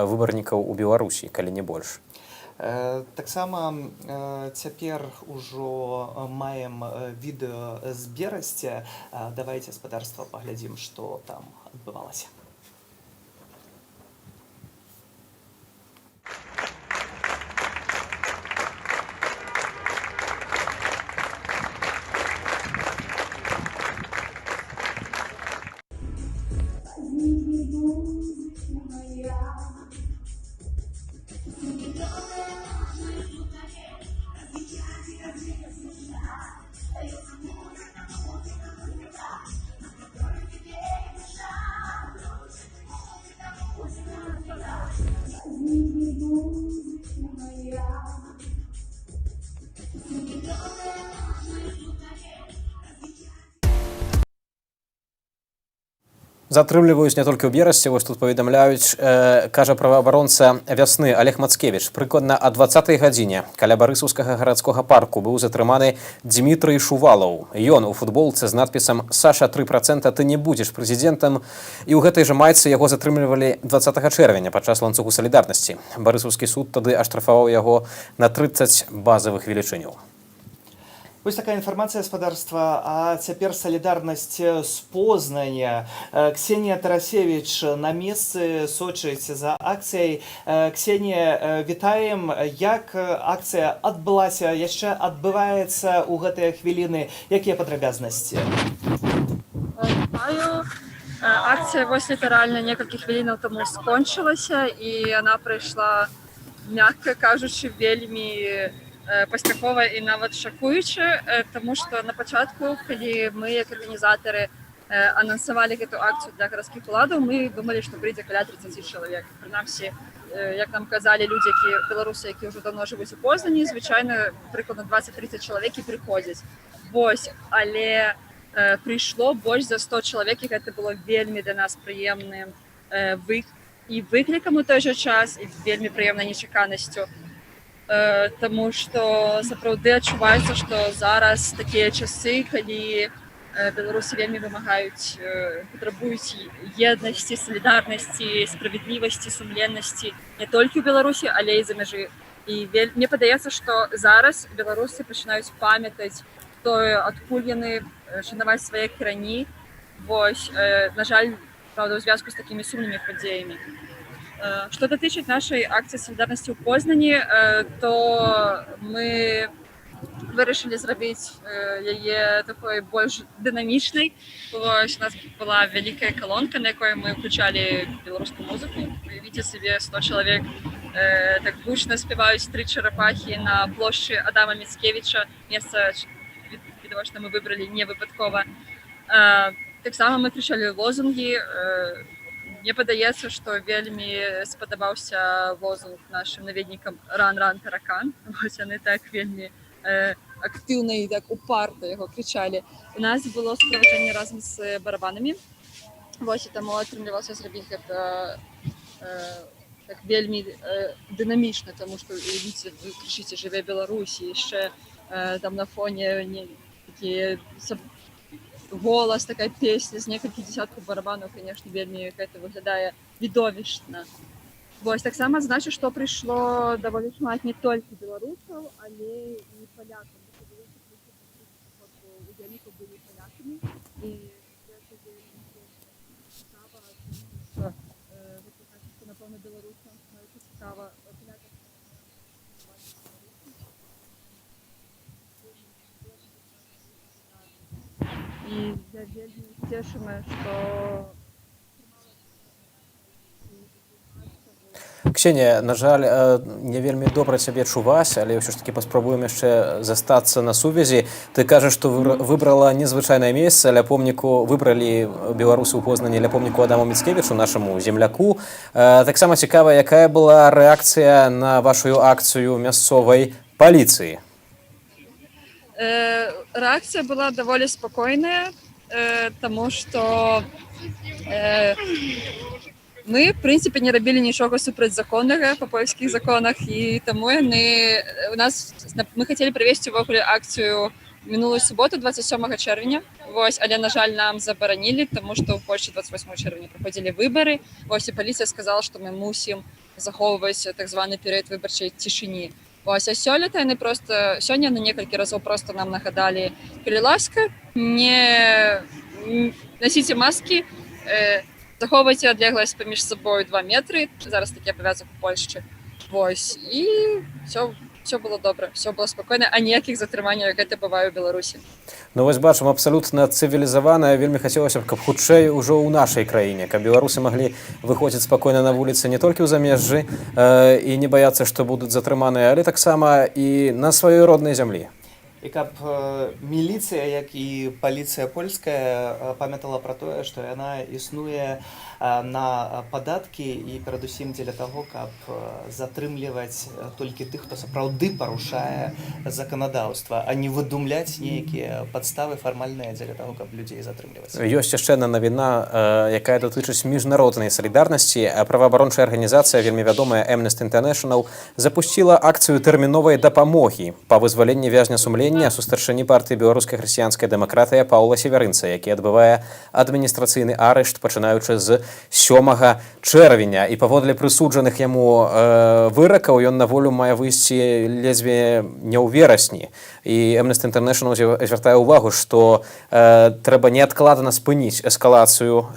выбарнікаў у Беларусі, калі не больш. Таксама цяпер ужо маем відэо з Берасця. Давайте, спадарства, паглядзім, што там адбывалася. Затрымліваюць не толькі ў Берасці, вось тут паведамляюць, кажа праваабаронца «Вясны» Олег Мацкевіч. Прыкладна о 20-й гадзіне каля Барысаўскага гарадскога парку быў затрыманы Дмітрый Шувалаў. Ён у футболцы з надпісам «Саша, 3%, ты не будзеш прэзідэнтам». І ў гэтай жа майцы яго затрымлівалі 20 чэрвеня падчас ланцугу салідарнасці. Барысаўскі суд тады аштрафаваў яго на 30 базавых велічыняў. Вось такая інфармацыя, спадарства. А цяпер салідарнасць з Познання. Ксенія Тарасевіч на месцы сочыць за акцыяй. Ксенія, вітаем. Як акцыя адбылася, яшчэ адбываецца ў гэтыя хвіліны? Якія падрабязнасці? Вітаю. Акцыя вось літаральна некалькі хвілінаў таму скончылася, і яна прайшла, мякка кажучы, вельмі паспяхова і нават шакуюча, тому што на пачатку, калі мы як арганізатары анансавалі гэту акцыю для гарадскіх уладаў, мы думалі, што прыйдзе каля 30 чалавек. Прынамсі, як нам казалі людзі, беларусы, якія ўжо даўно жывуць у Познані, звычайна прыкладна 20-30 чалавек і прыходзяць. Вось, але прыйшло больш за 100 чалавек, і гэта было вельмі для нас прыемным і выклікам у той жа час, і вельмі прыемнай нечаканасцю. Таму што сапраўды адчуваецца, што зараз такія часы, калі беларусы вельмі вымагаюць, патрабуюць еднасці, салідарнасці, справядлівасці, сумленнасці не толькі ў Беларусі, але і за мяжы. І мне падаецца, што зараз беларусы пачынаюць памятаць тое, адкуль яны, шанаваць свае карані. Вось, на жаль, правда, у звязку з такімі сумнымі падзеямі. Што датычыць нашай акцыі салідарнасці ў Познані, то мы вырашылі зрабіць яе такой больш дынамічнай. Вось, у нас была вялікая калонка, на якой мы ўключалі беларускую музыку. Уявіце сабе, 100 чалавек так гучна спяваюць «Тры чарапахі» на плошчы Адама Міцкевіча. Месца, відавочна, мы выбралі не выпадкова. Таксама мы крычалі лозунгі. Мне падаецца, што вельмі спадабаўся лозунг нашым наведнікам «Ран-ран, таракан». Вось яны так вельмі актыўна і так упарта яго крычалі. У нас было суправаджэнне разам з барабанамі. Вось, і таму атрымлівалася зрабіць гэта так вельмі дынамічна, таму што, видите, вы крычыце «Жыве Беларусь», і яшчэ там на фоне такія голас, такая песня з некалькі дзесяткаў барабанаў, конечно, вельмі гэта выглядае відовішчна. Вось, таксама значыць, што прыйшло даволі шмат не толькі беларусаў, але і палякаў. Удзельнікаў былі палякамі, і гэта вельмі цікава, што гэта значыць, што, напэўна, беларусам становіцца цікава палякам. І я вельмі цешана, што... Ксенія, на жаль, не вельмі добра цябе чуваць, але ўсё ж такі паспрабуем яшчэ застацца на сувязі. Ты кажаш, што выбрала незвычайнае месца ля помніку, выбралі беларусы ў Познані ля помніку Адаму Міцкевічу, нашаму земляку. Таксама цікава, якая была рэакцыя на вашу акцыю мясцовай паліцыі? Рэакцыя была даволі спакойная, таму што мы, в прынцыпе, не рабілі нічога супрацьзаконнага па польскіх законах, і таму мы хацелі правесці ўвогуле акцыю минулую суботу, 27 чэрвеня. Вось, але, на жаль, нам забаранілі, тому што ў Польшчы 28 чэрвеня праходзілі выбары. Вось, і паліцыя сказала, што мы мусім захоўваць так званы перыяд выбарчай цішыні. Вось, а сёлета яны проста, сёння на некалькі разоў проста нам нагадалі: калі ласка, не насіце маскі, захоўвайце адлегласць паміж сабою 2 метры. Зараз такі абавязак у Польшчы. Вось, і все было добра, все было спакойна, а ніякіх затрыманняў, як гэта бывае ў Беларусі. Ну вось бачым, абсалютна цывілізаваная. Вельмі хацелася б, каб хутчэй ужо ў нашай краіне, каб беларусы маглі выходзіць спакойна на вуліцы не толькі ў замежжы і не баяцца, што будуць затрыманыя, але таксама і на сваёй роднай зямлі. І каб міліцыя, як і паліцыя польская, памятала пра тое, што яна існуе на падаткі і перадусім дзеля таго, каб затрымліваць толькі тых, хто сапраўды парушае заканадаўства, а не выдумляць нейкія падставы фармальныя дзеля таго, каб людзей затрымліваць. Ёсць яшчэ адна навіна, якая датычыць міжнароднай салідарнасці. Праваабарончая арганізацыя, вельмі вядомая Amnesty International, запусціла акцыю тэрміновай дапамогі па вызваленні вязня сумлення сустаршыні партыі беларускай хрысціянскай дэмакратыя Паўла Северынца, які адбывае адміністрацыйны арышт, пачынаючы з 7 чэрвеня. І паводле прысуджаных яму выракаў ён на волю мае выйсці ледзьве не ў верасні. І Amnesty International звяртае ўвагу, што трэба неадкладна спыніць эскалацыю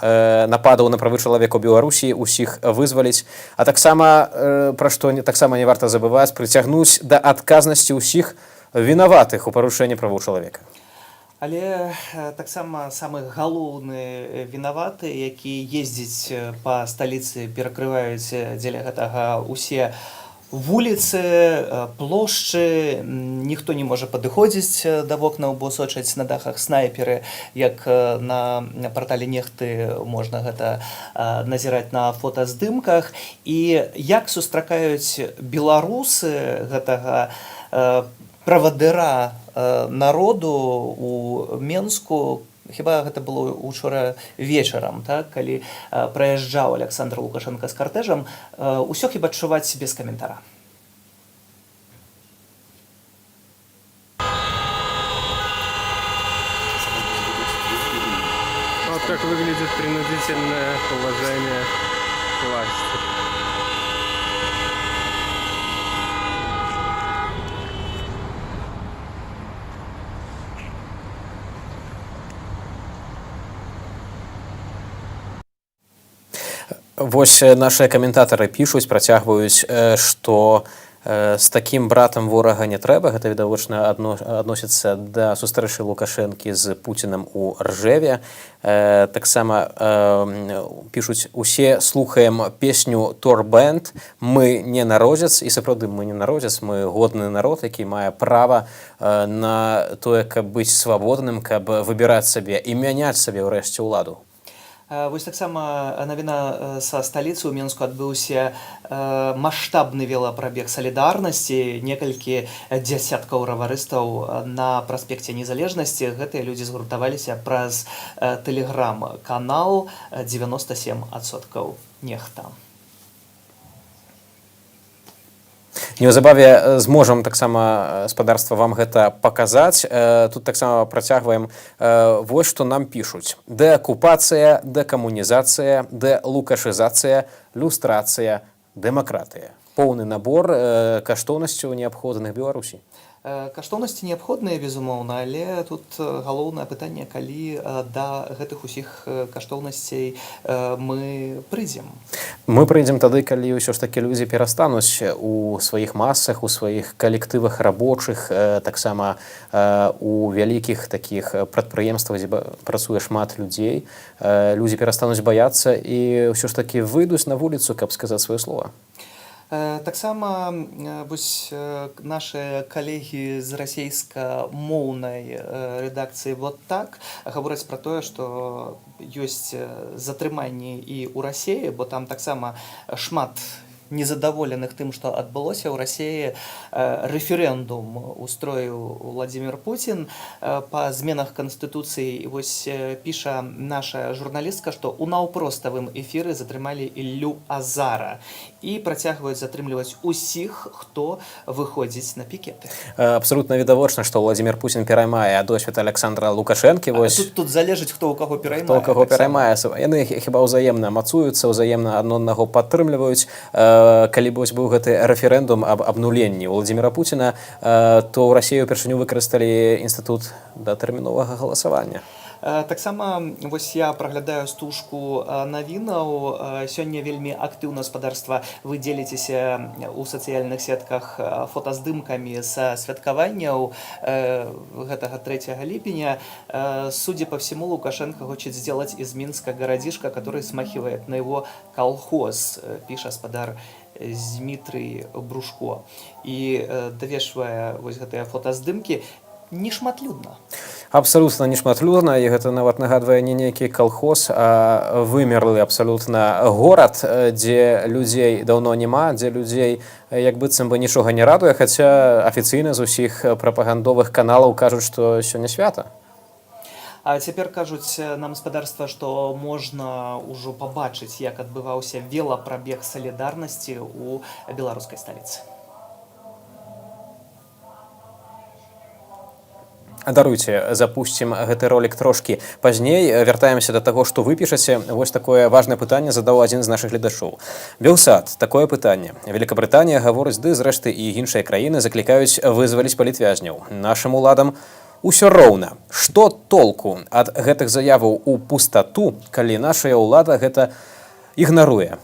нападаў на правы чалавека ў Беларусі, усіх вызваліць, а таксама, пра што таксама не варта забываць, прыцягнуць да адказнасці ўсіх вінаватых у парушэнні правоў чалавека. Але таксама самы галоўны вінаваты, які ездзіць па сталіцы, перакрываюць дзеля гэтага ўсе вуліцы, плошчы, ніхто не можа падыходзіць да вокнаў, бо сочаць на дахах снайперы, як на партале Нехты можна гэта назіраць на фотаздымках. І як сустракаюць беларусы гэтага правадыра народу у Менску, хіба гэта было учора вечарам, так, калі праязджаў Александр Лукашенко з картэжам, усё хіба адчуваць без каментара. Вот так выглядит принудительное положение власти. Вось нашыя каментатары пішуць, працягваюць, што з такім братам ворага не трэба. Гэта відавочна адносіцца да сустрэчы Лукашэнкі з Пуцінам у Ржэве. Таксама пішуць: усе слухаем песню Тор Бэнд, мы не народзец, і сапраўды мы не народзец, мы годны народ, які мае права на тое, каб быць свабодным, каб выбіраць сабе і мяняць сабе ўрэшце ўладу. Вось таксама навіна са сталіцы. У Менску адбыўся маштабны велапрабег салідарнасці, некалькі дзясяткаў раварыстаў на праспекце Незалежнасці. Гэтыя людзі згуртаваліся праз тэлеграм-канал 97% Нехта. Неўзабаве зможам таксама, спадарства, вам гэта паказаць. Тут таксама працягваем. Вось што нам пішуць: дэакупацыя, дэкамунізацыя, дэлукашызацыя, люстрацыя, дэмакратыя. Поўны набор каштоўнасцяў неабходных Беларусі. Каштоўнасці неабходныя, безумоўна, але тут галоўнае пытанне, калі да гэтых усіх каштоўнасцей мы прыйдзем. Мы прыйдзем тады, калі ўсё ж такі людзі перастануць у сваіх масах, у сваіх калектывах рабочых, таксама у вялікіх такіх прадпрыемствах, дзе працуе шмат людзей. Людзі перастануць баяцца і ўсё ж такі выйдуць на вуліцу, каб сказаць сваё слова. Таксама вось нашыя калегі з расейскамоўнай рэдакцыі «Вот так» гавораць пра тое, што ёсць затрыманні і ў Расіі, бо там таксама шмат незадаволеных тым, што адбылося ў Расіі, рэферэндум устроіў Владзімир Путін па зменах канстытуцыі. І вось піша наша журналістка, што ў наўпроставым эфіры затрымалі Іллю Азара і працягваюць затрымліваць усіх, хто выходзіць на пікеты. Абсолютно відавочна, што Владзімир Путін пераймае досвед Александра Лукашэнкі. Тут залежыць, хто ў каго пераймае. Хто ў каго пераймае. Яны хіба ўзаемна мацуюцца, ўзаемна адно аднаго падтрымліваюць. Калі б быў гэты рэферэндум аб абнуленні Владзіміра Пуціна, то ў Расіі ўпершыню выкарысталі інстытут датэрміновага галасавання. Таксама вось я праглядаю стужку навінаў. Сёння вельмі актыўна спадарства вы дзеліцеся ў сацыяльных сетках фотаздымкамі са святкаванняў гэтага 3 ліпеня. Судя по всему, Лукашенко хочет сделать из Минска городишко, который смахивает на его колхоз, піша спадар Дмитрий Брушко. І давешвае вось гэтыя фотаздымкі, нешматлюдна. Абсалютна нешматлюдна, і гэта нават нагадвае не нейкі калхоз, а вымерлы абсалютна горад, дзе людзей даўно няма, дзе людзей як быццам бы нічога не радуе, хаця афіцыйна з усіх прапагандовых каналаў кажуць, што сёння свята. А цяпер кажуць нам спадарства, што можна ўжо пабачыць, як адбываўся велапрабег салідарнасці ў беларускай сталіцы. Даруйце, запусцім гэты ролик трошкі пазней. Вяртаемся да таго, што вы пішаце. Вось такое важнае пытанне задаў адзін з нашых гледачоў. Белсад, такое пытанне. Великабрытанія гаворыць, ды зрэшты і іншыя краіны заклікаюць вызваліць палітвязняў. Нашым уладам усё роўна. Што толку ад гэтых заяваў у пустату, калі нашая ўлада гэта ігнаруе?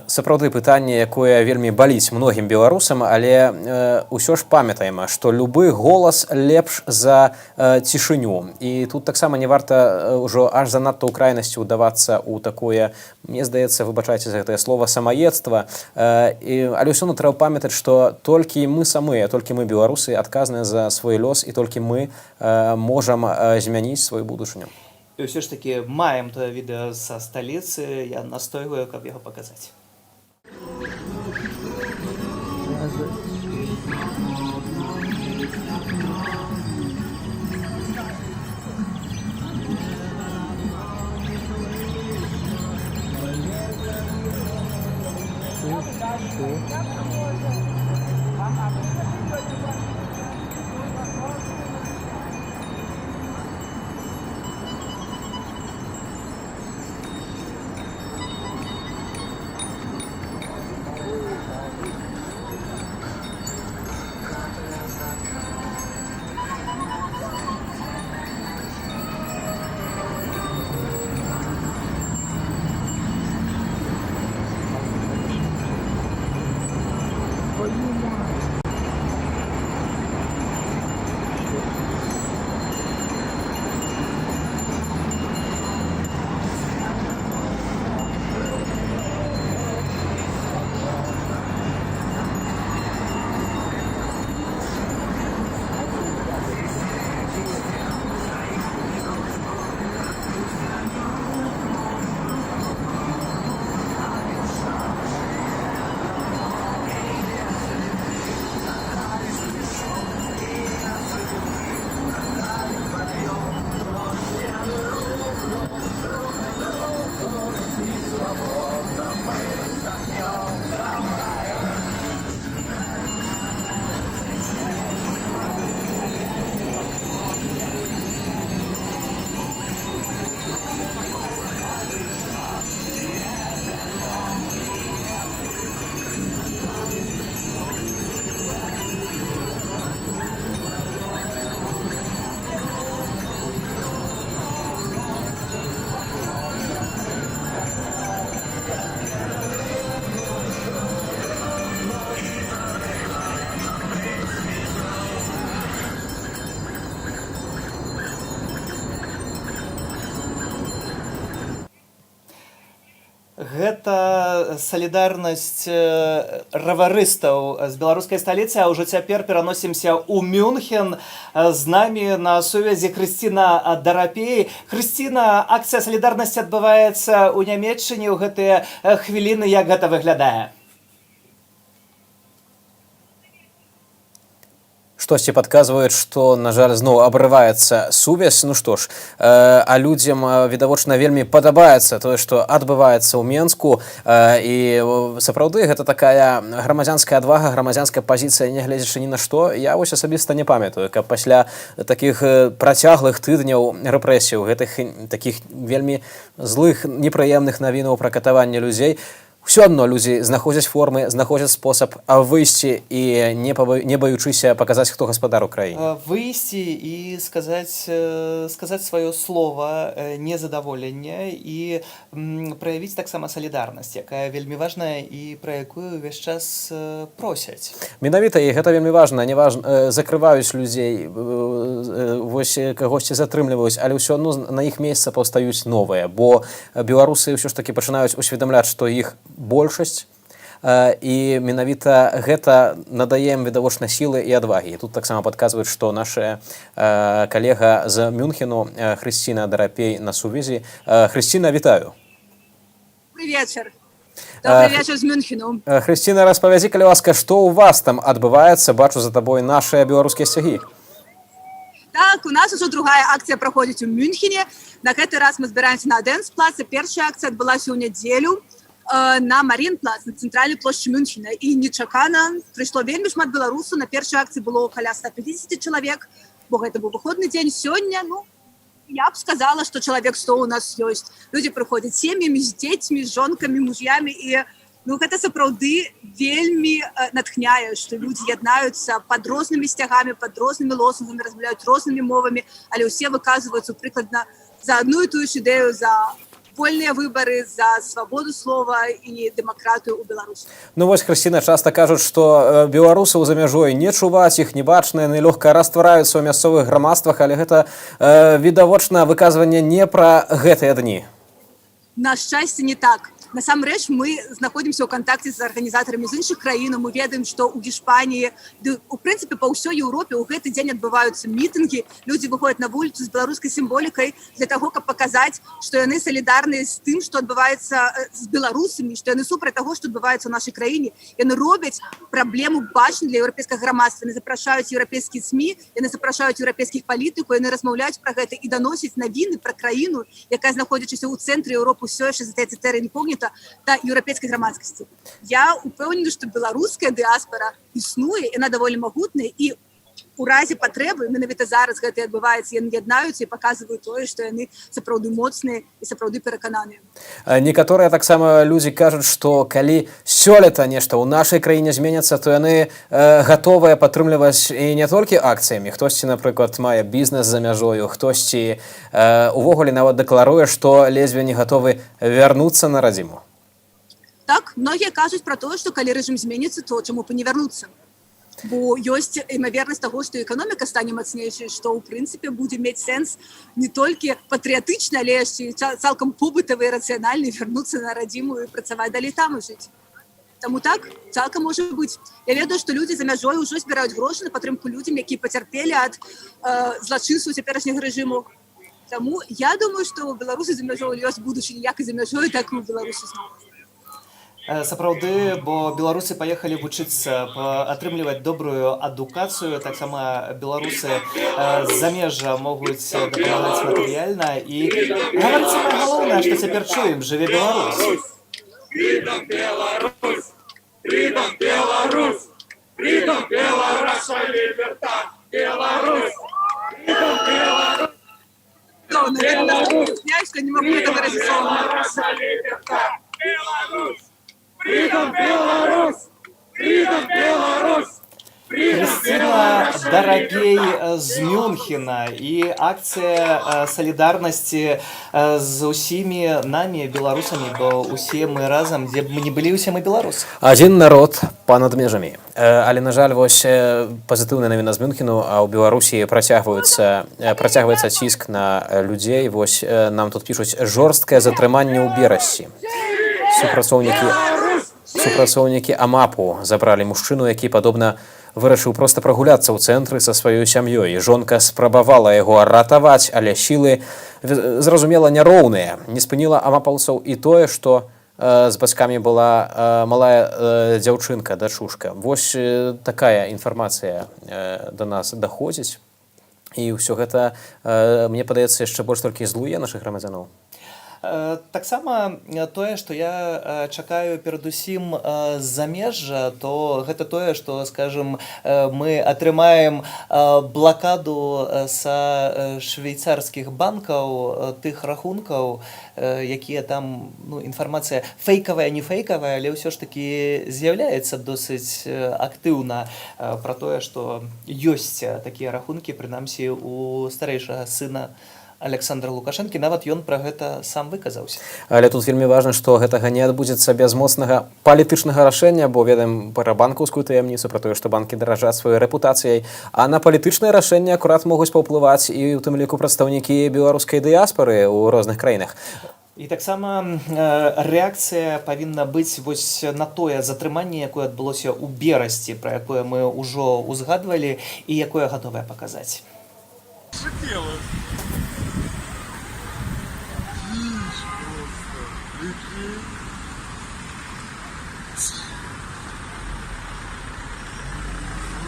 Сапраўды пытанне, якое вельмі баліць многім беларусам, але ўсё ж памятаем, што любы голас лепш за цішыню. І тут таксама не варта ўжо аж занадта ў крайнасці ўдавацца ў такое, мне здаецца, выбачайце за гэтае слова, самаедства. Але ўсё трэба памятаць, што толькі мы самыя, толькі мы беларусы адказныя за свой лёс, і толькі мы можам змяніць сваю будучыню. І ўсё ж такі маем тое відэо са сталіцы, я настойваю, каб яго паказаць. Гэта салідарнасць раварыстаў з беларускай сталіцы, а ўжо цяпер пераносімся ў Мюнхен. З намі на сувязі Крысціна Дарапей. Крысціна, акцыя салідарнасці адбываецца ў Нямецчыне ў гэтыя хвіліны. Як гэта выглядае? Штосьці падказваюць, што, на жаль, зноў абрываецца сувязь. Ну што ж, а людзям, відавочна, вельмі падабаецца тое, што адбываецца ў Менску. І сапраўды гэта такая грамадзянская адвага, грамадзянская пазіцыя, нягледзячы ні на што. Я вось асабіста не памятаю, каб пасля такіх працяглых тыдняў рэпрэсіяў, гэтых такіх вельмі злых, непрыемных навінаў пра катаванне людзей, все адно людзі знаходзяць формы, знаходзяць спосаб выйсці і не баючыся паказаць, хто гаспадар у краіне. Выйсці і сказаць сваё слова незадаволення і праявіць таксама салідарнасць, якая вельмі важная і пра якую ўвесь час просяць. Менавіта, і гэта вельмі важна, закрываюць людзей, вось кагосьці затрымліваюць, але ўсё адно на іх месца паўстаюць новыя, бо беларусы ўсё ж такі пачынаюць усведамляць, што іх большасць, і менавіта гэта надае ім відавочна сілы і адвагі. Тут таксама падказваюць, што наша калега з Мюнхену Хрысціна Дарапей на сувязі. Хрысціна, вітаю. Добрый вечер. Добрый вечер з Мюнхену. Хрысціна, распавядзі, калі ласка, што ў вас там адбываецца? Бачу за табой нашыя беларускія сцягі. Так, у нас уже другая акція праходзіць у Мюнхене. На гэты раз мы збіраемся на Аденсплаце. Першая акцыя адбылася ў нядзелю на Марінплац, на цэнтральнай плошчы Мюнхена. І нечакана прыйшло вельмі шмат беларусаў. На першай акцыі было каля 150 чалавек, бо гэта быў выходны дзень. Сёння, я б сказала, што чалавек 100 у нас ёсць. Людзі прыходзяць сем'ямі, з дзецьмі, з жонкамі, муж'ямі. І гэта сапраўды вельмі натхняе, што людзі яднаюцца пад рознымі сцягамі, пад рознымі лозунгамі, размаўляюць рознымі мовамі, але ўсе выказваюцца прыкладна за адну і тую ж ідэю, за вольныя выбары, за свабоду слова і дэмакратыю ў Беларусі. Ну вось, Хрысціна, часта кажуць, што беларусаў за мяжой не чуваць, іх не бачна, яны лёгка раствараюцца ў мясцовых грамадствах, але гэта відавочна выказванне не пра гэтыя дні. На шчасце, не так. Насамрэч, мы знаходзімся ў кантакце з арганізатарамі з іншых краін. Мы ведаем, што ў Гішпаніі, у прынцыпе, па ўсёй Еўропе ў гэты дзень адбываюцца мітынгі. Людзі выходзяць на вуліцу з беларускай сімволікай для таго, каб паказаць, што яны салідарныя з тым, што адбываецца з беларусамі, што яны супраць таго, што адбываецца ў нашай краіне. Яны робяць праблему бачнай для еўрапейскага грамадства. Яны запрашаюць еўрапейскія СМІ, яны запрашаюць еўрапейскіх палітыкаў, яны размаўляюць пра гэта і даносяць навіны пра краіну, якая знаходзячыся ў цэнтры Еўропы, ўсё яшчэ застаецца тэрра інкогніта да еўрапейскай грамадскасці. Я упэўнена, што беларуская дыаспара існуе, яна даволі магутная, і у разе патрэбы, менавіта зараз гэта адбываецца, яны яднаюцца і паказваюць тое, што яны сапраўды моцныя і сапраўды перакананыя. Некаторыя таксама людзі кажуць, што калі сёлета нешта ў нашай краіне зменяцца, то яны гатовыя падтрымліваць і не толькі акцыямі. Хтосьці, напрыклад, мае бізнес за мяжою, хтосьці увогуле нават дэкларуе, што ледзьве не гатовы вярнуцца на радзіму. Так, многія кажуць пра тое, што калі рэжым зменіцца, то чаму б не вярнуцца? Бо ёсць імавернасць таго, што эканоміка стане мацнейшай, што ў прынцыпе будзе мець сэнс не толькі патрыятычна, але яшчэ цалкам побытавы і рацыянальны вярнуцца на радзіму і працаваць далей там і жыць. Таму так, цалкам можа быць. Я ведаю, што людзі за мяжой ўжо збіраюць грошы на падтрымку людзям, якія пацярпелі ад злачынству цяперашняга рэжыму. Таму я думаю, што беларусы за мяжой ёсць будучыня як і за мяжой, так і ў Беларусі зноў. Сапраўды, бо беларусы паехалі вучыцца, атрымліваць добрую адукацыю, таксама беларусы з замежжа могуць дапамагаць матэрыяльна і гаварыць самае галоўнае, што цяпер чуем, жыве Беларусь. Freedom Беларусь! Freedom Беларусь! Freedom Беларусь! Libertad! Беларусь! Freedom Беларусь! Беларусь! Я еще не могу это выразить словно. Беларусь! Freedom Беларусь! Freedom Беларусь! Хрысціна Дарапей з Мюнхена і акцыя салідарнасці з усімі намі, беларусамі, бо усе мы разам, дзе б мы не былі, усе мы беларусы. Адзін народ па-над межамі. Але, на жаль, вось пазітыўная навіна з Мюнхену, а ў Беларусі працягваецца ціск на людзей. Вось нам тут пішуць: жорсткае затрыманне ў Берасці. Супрацоўнікі АМАПу забралі мужчыну, які, падобна, вырашыў проста прагуляцца ў цэнтры са сваёй сям'ёй. Жонка спрабавала яго ратаваць, але сілы, зразумела, няроўныя. Не спыніла амапаўцаў і тое, што з бацькамі была малая дзяўчынка, дачушка. Вось такая інфармацыя да нас даходзіць. І ўсё гэта, мне падаецца, яшчэ больш толькі злуе нашых грамадзянаў. Таксама тое, што я чакаю перадусім з замежжа, то гэта тое, што, скажем, мы атрымаем блакаду са швейцарскіх банкаў, тых рахункаў, якія там, інфармацыя фэйкавая, не фэйкавая, але ўсё ж такі з'яўляецца досыць актыўна пра тое, што ёсць такія рахункі, прынамсі, у старэйшага сына Александра Лукашэнкі, нават ён пра гэта сам выказаўся. Але тут вельмі важна, што гэтага не адбудзецца без моцнага палітычнага рашэння, бо ведаем пра банкаўскую таямніцу, пра тое, што банкі даражаць сваёй рэпутацыяй, а на палітычнае рашэнне акурат могуць паўплываць і ў тым ліку прадстаўнікі беларускай дыяспары ў розных краінах. І таксама рэакцыя павінна быць вось на тое затрыманне, якое адбылося ў Берасці, пра якое мы ўжо ўзгадвалі і якое гатовае паказаць.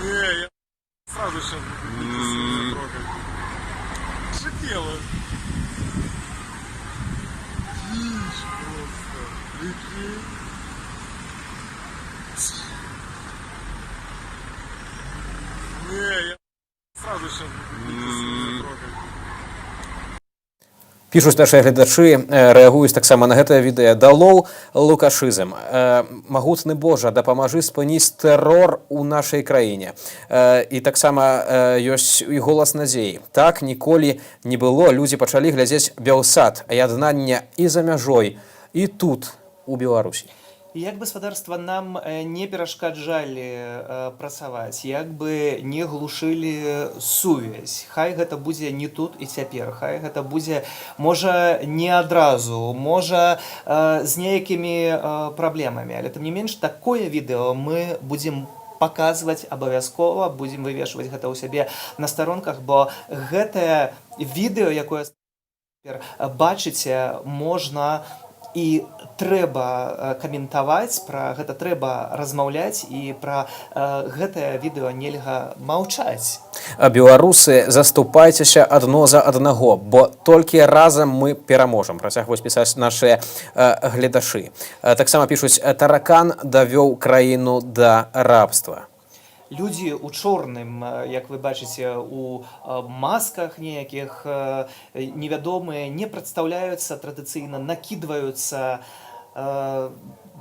Не, я сразу сейчас не трогай. Шипела. Тише просто. Прикинь. Не, я сразу сейчас не трогай. Пішуць нашыя гледачы, рэагуюць таксама на гэтае відэа. Далоў лукашызм. Магутны Божа, дапамажы спыніць тэрор у нашай краіне. І таксама ёсць і голас надзеі. Так ніколі не было. Людзі пачалі глядзець Белсат, яднанне і за мяжой, і тут, у Беларусі. Як гаспадарства нам не перашкаджалі працаваць, як бы не глушылі сувязь. Хай гэта будзе не тут і цяпер, хай гэта будзе, можа, не адразу, можа, з нейкімі праблемамі. Але тым не менш, такое відэо мы будзем паказваць абавязкова, будзем вывешваць гэта ў сябе на старонках, бо гэтае відэо, якое бачыце, можна і трэба каментаваць, пра гэта трэба размаўляць, і пра гэтае відэо нельга маўчаць. Беларусы, заступайцеся адно за аднаго, бо толькі разам мы пераможам, працягваюць пісаць нашыя гледачы. Таксама пішуць, таракан давёў краіну да рабства. Людзі ў чорным, як вы бачыце, у масках нейкіх, невядомыя, не прадстаўляюцца традыцыйна, накідваюцца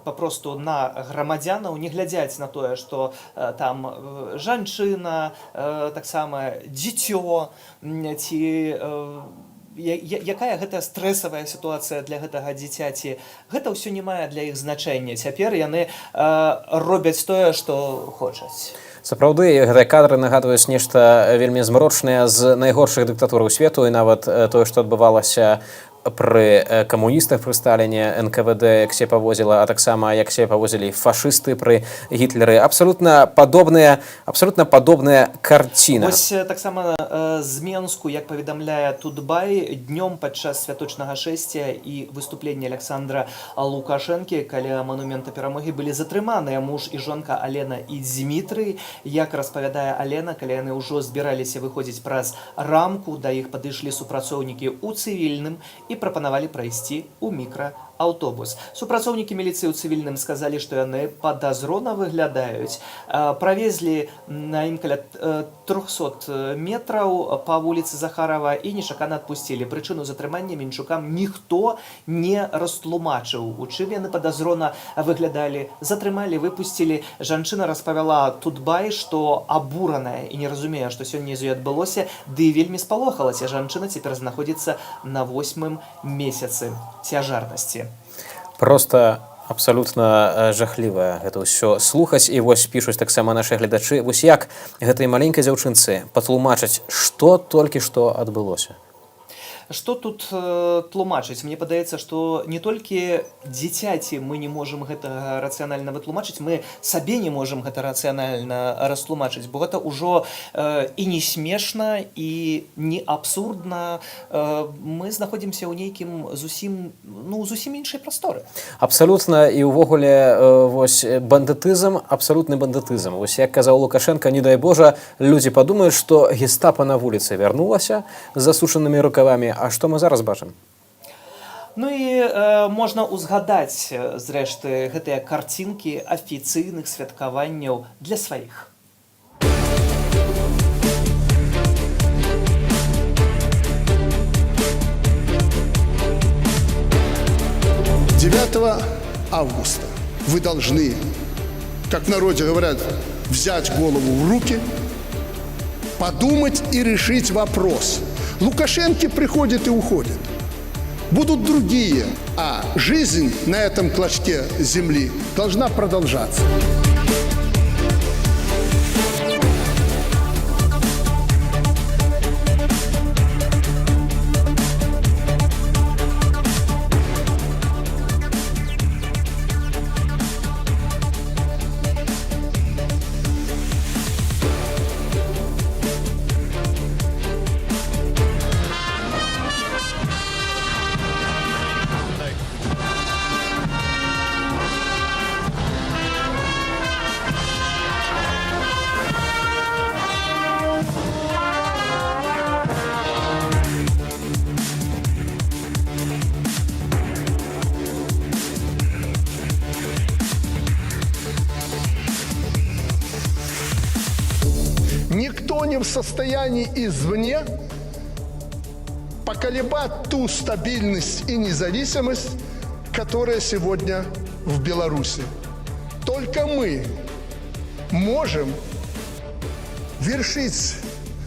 папросту на грамадзянаў, не глядзяць на тое, што там жанчына, таксама дзіцё, ці якая гэта стрэсавая сітуацыя для гэтага дзіцяці. Гэта ўсё не мае для іх значэння. Цяпер яны робяць тое, што хочуць. Сапраўды, гэтыя кадры нагадваюць нешта вельмі змрочнае з найгоршых дыктатураў свету, і нават тое, што адбывалася пры камуністах пры Сталіне, НКВД, як себе павозіла, а таксама як себе павозілі фашысты пры Гітлеры. Абсалютна падобная карціна. Вось таксама з Менску, як паведамляе Тутбай, днём падчас святочнага шэсця і выступлення Александра Лукашэнкі каля манумента перамогі былі затрыманыя муж і жонка Алена і Дзмітрый. Як распавядае Алена, калі яны ўжо збіраліся выходзіць праз рамку, да іх падышлі супрацоўнікі ў цывільным і прапанавалі прайсці ў мікрааўтобус. Супрацоўнікі міліцыі ў цывільным сказалі, што яны падазрона выглядаюць. Правезлі на ім каля 300 метраў па вуліцы Захарова і нечакана адпусцілі. Прычыну затрымання Мінчукам ніхто не растлумачыў, у чым яны падазрона выглядалі. Затрымалі, выпусцілі. Жанчына распавяла Тутбай, што абураная і не разумее, што сёння з ёй адбылося, ды вельмі спалохалася. Жанчына цяпер знаходзіцца на 8-м месяцы цяжарнасці. Проста абсалютна жахлівая гэта ўсё слухаць. І вось пішуць таксама нашы гледачы, вось як гэтай маленькай дзяўчынцы патлумачаць, што толькі што адбылося. Што тут тлумачыць? Мне падаецца, што не толькі дзіцяці мы не можам гэта рацыянальна вытлумачыць, мы сабе не можам гэта рацыянальна растлумачыць, бо гэта ўжо і не смешна, і не абсурдна. Мы знаходзімся ў нейкім зусім іншай прасторы. Абсалютна, і ўвогуле вось бандытызм, абсалютны бандытызм. Вось як казаў Лукашенко, не дай Божа, людзі падумаюць, што гестапа на вуліцы вярнулася з засушанымі рукавамі, а што мы зараз бачым? Ну і можна ўзгадаць, зрэшты, гэтыя карцінкі афіцыйных святкаванняў для сваіх. 9 августа вы должны, как в народе говорят, взять голову в руки, подумать и решить вопрос. Лукашенко приходит и уходит. Будут другие, а жизнь на этом клочке земли должна продолжаться. Никто не в состоянии извне поколебать ту стабильность и независимость, которая сегодня в Беларуси. Только мы можем вершить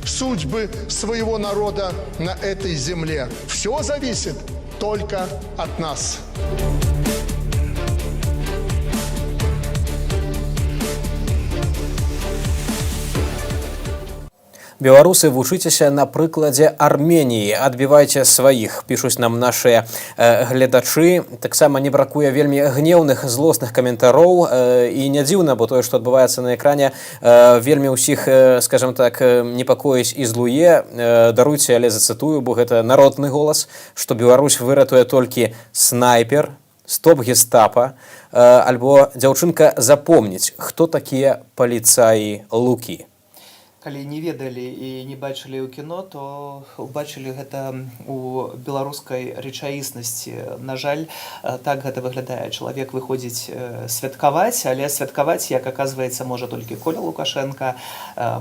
судьбы своего народа на этой земле. Все зависит только от нас. Беларусы, вучыцеся на прыкладзе Арменіі, адбівайце сваіх, пішуць нам нашыя гледачы. Таксама не бракуе вельмі гнеўных, злосных каментароў, і не дзіўна, бо тое, што адбываецца на экране, вельмі ўсіх, скажем так, непакоіць і злуе. Даруйце, але зацытую, бо гэта народны голас, што Беларусь выратуе толькі снайпер, стоп гестапа, альбо дзяўчынка запомніць, хто такія паліцаі Лукі. Калі не ведалі і не бачылі ў кіно, то убачылі гэта у беларускай рэчаіснасці. На жаль, так гэта выглядае. Чалавек выходзіць святкаваць, але святкаваць, як аказваецца, можа толькі Коля Лукашенко,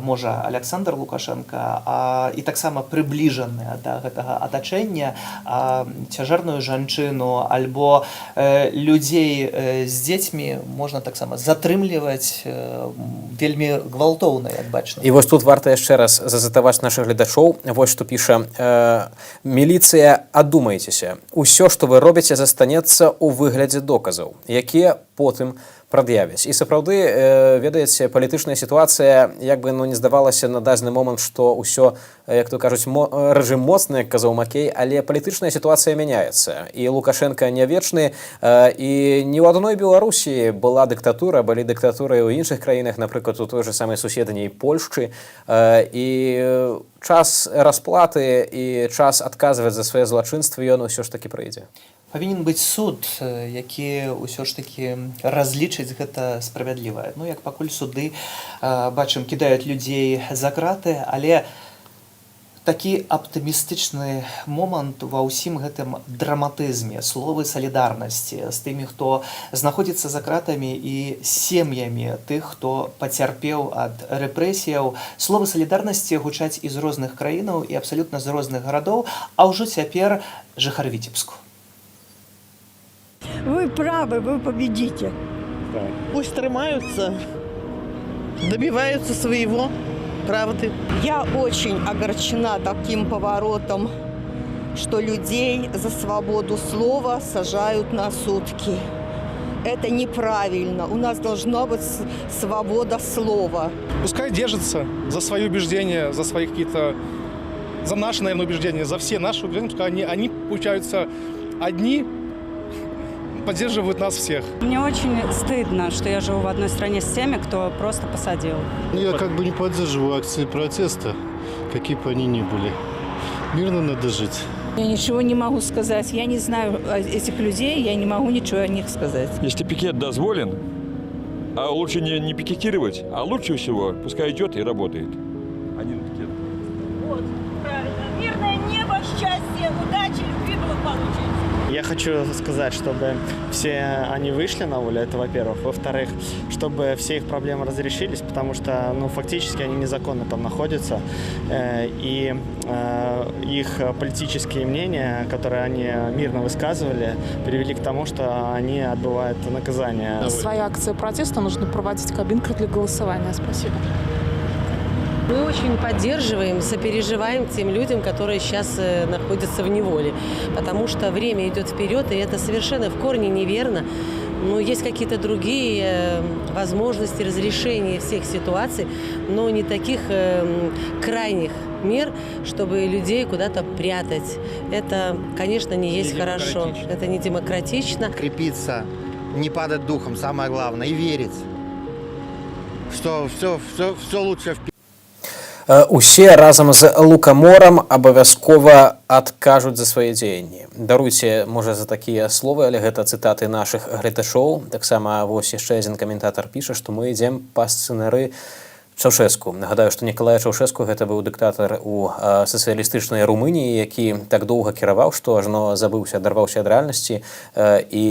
можа Александр Лукашенко, і таксама прыбліжаны да гэтага атачэння цяжарную жанчыну альбо людзей з дзецьмі можна таксама затрымліваць вельмі гвалтоўна, як бачна. І вось тут варта яшчэ раз зацытаваць нашых гледачоў. Вось што піша: «Міліцыя, адумайцеся. Усё, што вы робіце, застанецца ў выглядзе доказаў, якія потым прад'явяць». І сапраўды, ведаеце, палітычная сітуацыя, як бы не здавалася на дадзены момант, што ўсё, як то кажуць, рэжым моцны, як казаў Макей, але палітычная сітуацыя мяняецца. І Лукашенко не вечны, і не ў адной Беларусі была дыктатура, былі дыктатуры ў іншых краінах, напрыклад, у той же самай суседняй Польшчы. І час расплаты і час адказваць за свае злачынствы ён усё ж такі прыйдзе. Павінен быць суд, які ўсё ж такі разлічыць гэта справядліва. Ну, як пакуль суды, бачым, кідаюць людзей за краты, але такі аптымістычны момант ва ўсім гэтым драматызме, словы салідарнасці з тымі, хто знаходзіцца за кратамі, і сем'ямі тых, хто пацярпеў ад рэпрэсіяў. Словы салідарнасці гучаць і з розных краінаў, і абсалютна з розных гарадоў, а ўжо цяпер жыхар Віцебску. Вы правы, вы победите. Пусть стремаются, добиваются своего, правды. Я очень огорчена таким поворотом, что людей за свободу слова сажают на сутки. Это неправильно. У нас должна быть свобода слова. Пускай держатся за свои убеждения, за свои какие-то за наши, наверное, убеждения, за все наши убеждения, они получаются одни, поддерживают нас всех. Мне очень стыдно, что я живу в одной стране с теми, кто просто посадил. Я как бы не поддерживаю акции протеста, какие бы они ни были. Мирно надо жить. Я ничего не могу сказать. Я не знаю этих людей, я не могу ничего о них сказать. Если пикет дозволен, а лучше не пикетировать, а лучше всего пускай идет и работает. Один пикет. Вот, правильно. Мирное небо, счастье, удачи, любви, благополучия. Я хочу сказать, чтобы все они вышли на улицу, это во-первых. Во-вторых, чтобы все их проблемы разрешились, потому что, фактически они незаконно там находятся. И их политические мнения, которые они мирно высказывали, привели к тому, что они отбывают наказание. Свои акции протеста нужно проводить в кабинках для голосования. Спасибо. Мы очень поддерживаем, сопереживаем тем людям, которые сейчас находятся в неволе, потому что время идет вперед, и это совершенно в корне неверно. Но есть какие-то другие возможности разрешения всех ситуаций, но не таких крайних мер, чтобы людей куда-то прятать. Это, конечно, не есть хорошо. Это не демократично. Крепиться, не падать духом, самое главное, и верить, что все лучше вперед. Усе разам з лукаморам абавязкова адкажуць за свае дзеянні. Даруйце, можа, за такія словы, але гэта цытаты нашых гледачоў. Таксама вось яшчэ адзін каментатар піша, што мы ідзем па сцэнары Чаўшэску. Нагадаю, што Нікалай Чаўшэску гэта быў дыктатар у сацыялістычнай Румыніі, які так доўга кіраваў, што ажно забыўся, адарваўся ад рэальнасці. І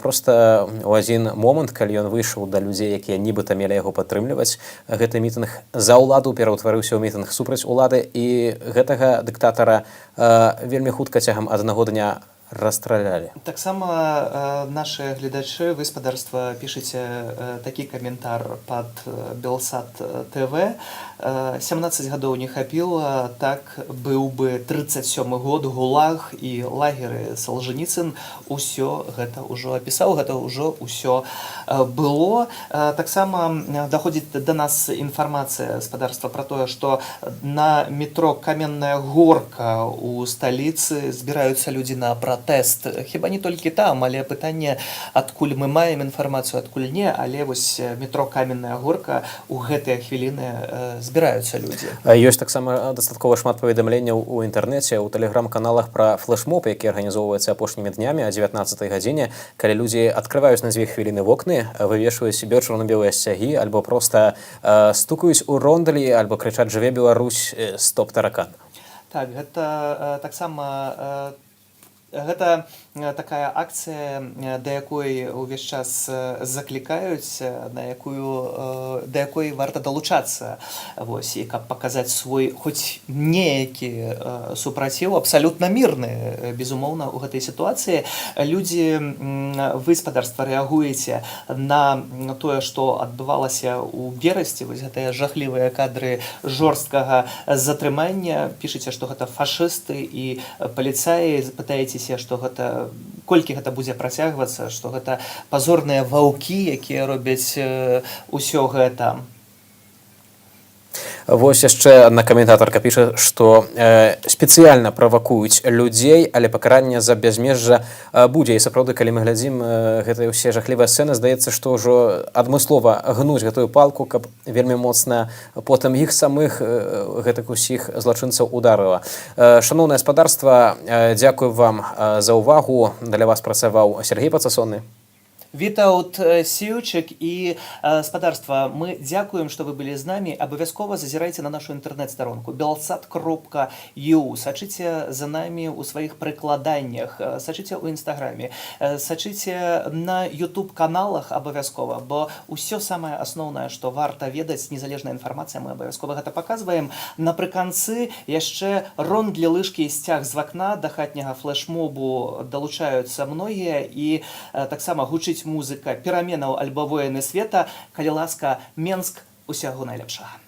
проста у адзін момант, калі ён выйшаў да людзей, якія нібыта мелі яго падтрымліваць, гэты мітынг за ўладу пераўтварыўся ў мітынг супраць улады, і гэтага дыктатара вельмі хутка цягам аднаго дня расстралялі. Таксама наши гледачы, вы, спадарства, пішыце такі каментар пад Белсат ТВ. 17 гадоў не хапіла, так быў бы 37 год, ГУЛАГ і лагеры Солженіцын усё гэта ўжо апісаў, гэта ўжо ўсё было. Таксама даходзіць да нас інфармацыя, спадарства, пра тое, што на метро Каменная Горка у сталіцы збіраюцца людзі на пратэст. Хіба не толькі там, але пытанне, адкуль мы маем інфармацыю, адкуль не, але вось метро Каменная Горка у гэтыя хвіліны збіраюцца людзі. Ёсць таксама дастаткова шмат паведамленняў у інтэрнэце, у тэлеграм-каналах пра флэшмоб, які арганізоўваецца апошнімі днямі о 19-й гадзіне, калі людзі адкрываюць на 2 хвіліны вокны, вывешваюць себе чорна-белыя сцягі, альбо проста стукаюць у рондалі, альбо крычаць «Жыве Беларусь, стоп таракан». Так, гэта таксама гэта такая акцыя, да якой увесь час заклікаюць, да якой варта далучацца, вось, і каб паказаць свой хоць неякі супраціў, абсалютна мірны, безумоўна, у гэтай сітуацыі. Людзі, вы, спадарства, рэагуеце на тое, што адбывалася ў верасці, вось гэтыя жахлівыя кадры жорсткага затрымання, пішыце, што гэта фашысты і паліцаі, пытаецеся, што гэта колькі гэта будзе працягвацца, што гэта пазорныя ваўкі, якія робяць усё гэта. Вось яшчэ адна каментатарка піша, што спецыяльна правакуюць людзей, але пакаранне за бязмежжа будзе. І сапраўды, калі мы глядзім гэтыя ўсе жахлівыя сцэны, здаецца, што ўжо адмыслова гнуць гэтую палку, каб вельмі моцна потым іх самых гэтых усіх злачынцаў ударыла. Шаноўнае спадарства, дзякую вам за ўвагу. Для вас працаваў Сергей Пацасонны. Вітаут Сіўчык і спадарства, мы дзякуем, што вы былі з намі. Абавязкова зазірайце на нашу інтэрнэт-старонку belsat.eu. Сачыце за намі ў сваіх прыкладаннях, сачыце ў інстаграме, сачыце на YouTube-каналах абавязкова, бо ўсё самае асноўнае, што варта ведаць, незалежная інфармацыя, мы абавязкова гэта паказваем. Напрыканцы яшчэ рондлі лыжкі і сцяг з вакна да хатняга флэшмобу далучаюцца многія, і таксама гучыць музыка пераменаў альбо воіны света. Калі ласка, Менск, усяго найлепшага.